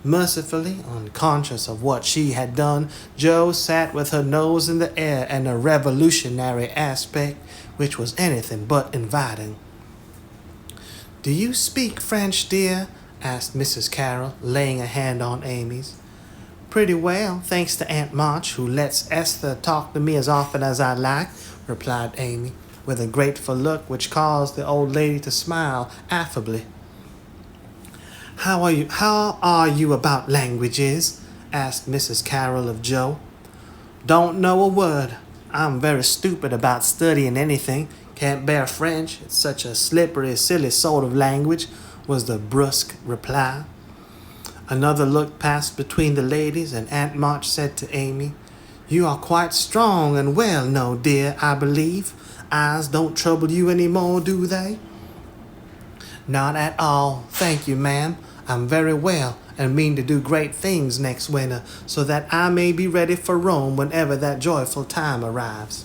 Mercifully, unconscious of what she had done, Joe sat with her nose in the air and a revolutionary aspect which was anything but inviting. Do you speak French, dear? Asked Mrs. Carroll, laying a hand on Amy's. Pretty well, thanks to Aunt March, who lets Esther talk to me as often as I like, replied Amy, with a grateful look which caused the old lady to smile affably. How are you about languages? Asked Mrs. Carroll of Joe. Don't know a word. I'm very stupid about studying anything. Can't bear French. It's such a slippery, silly sort of language, was the brusque reply. Another look passed between the ladies, and Aunt March said to Amy, You are quite strong and well, no, dear, I believe. Eyes don't trouble you any more, do they? Not at all, thank you, ma'am. I'm very well and mean to do great things next winter, so that I may be ready for Rome whenever that joyful time arrives.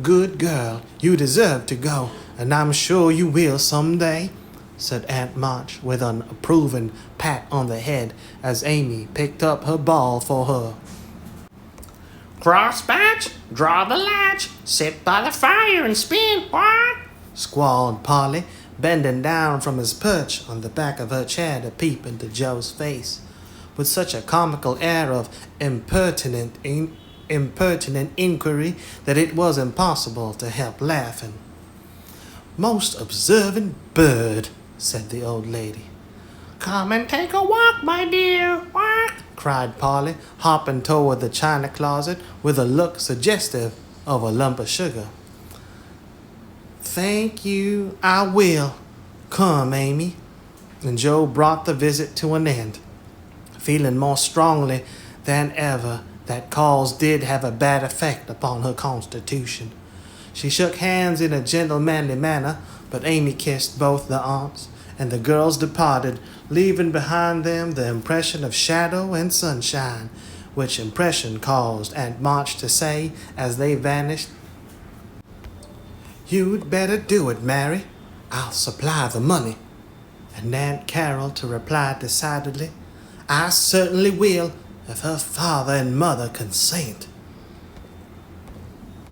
Good girl, you deserve to go, and I'm sure you will some day, said Aunt March with an approving pat on the head as Amy picked up her ball for her. Crossbatch, draw the latch, sit by the fire and spin, what? Squalled Polly, bending down from his perch on the back of her chair to peep into Joe's face, with such a comical air of impertinent inquiry that it was impossible to help laughing. Most observant bird, said the old lady. Come and take a walk, my dear, walk, cried Polly, hopping toward the china closet with a look suggestive of a lump of sugar. Thank you, I will. Come, Amy. And Joe brought the visit to an end, feeling more strongly than ever that calls did have a bad effect upon her constitution. She shook hands in a gentlemanly manner, but Amy kissed both the aunts, and the girls departed, leaving behind them the impression of shadow and sunshine, which impression caused Aunt March to say as they vanished, You'd better do it, Mary. I'll supply the money. And Aunt Carol to reply decidedly, I certainly will, if her father and mother consent.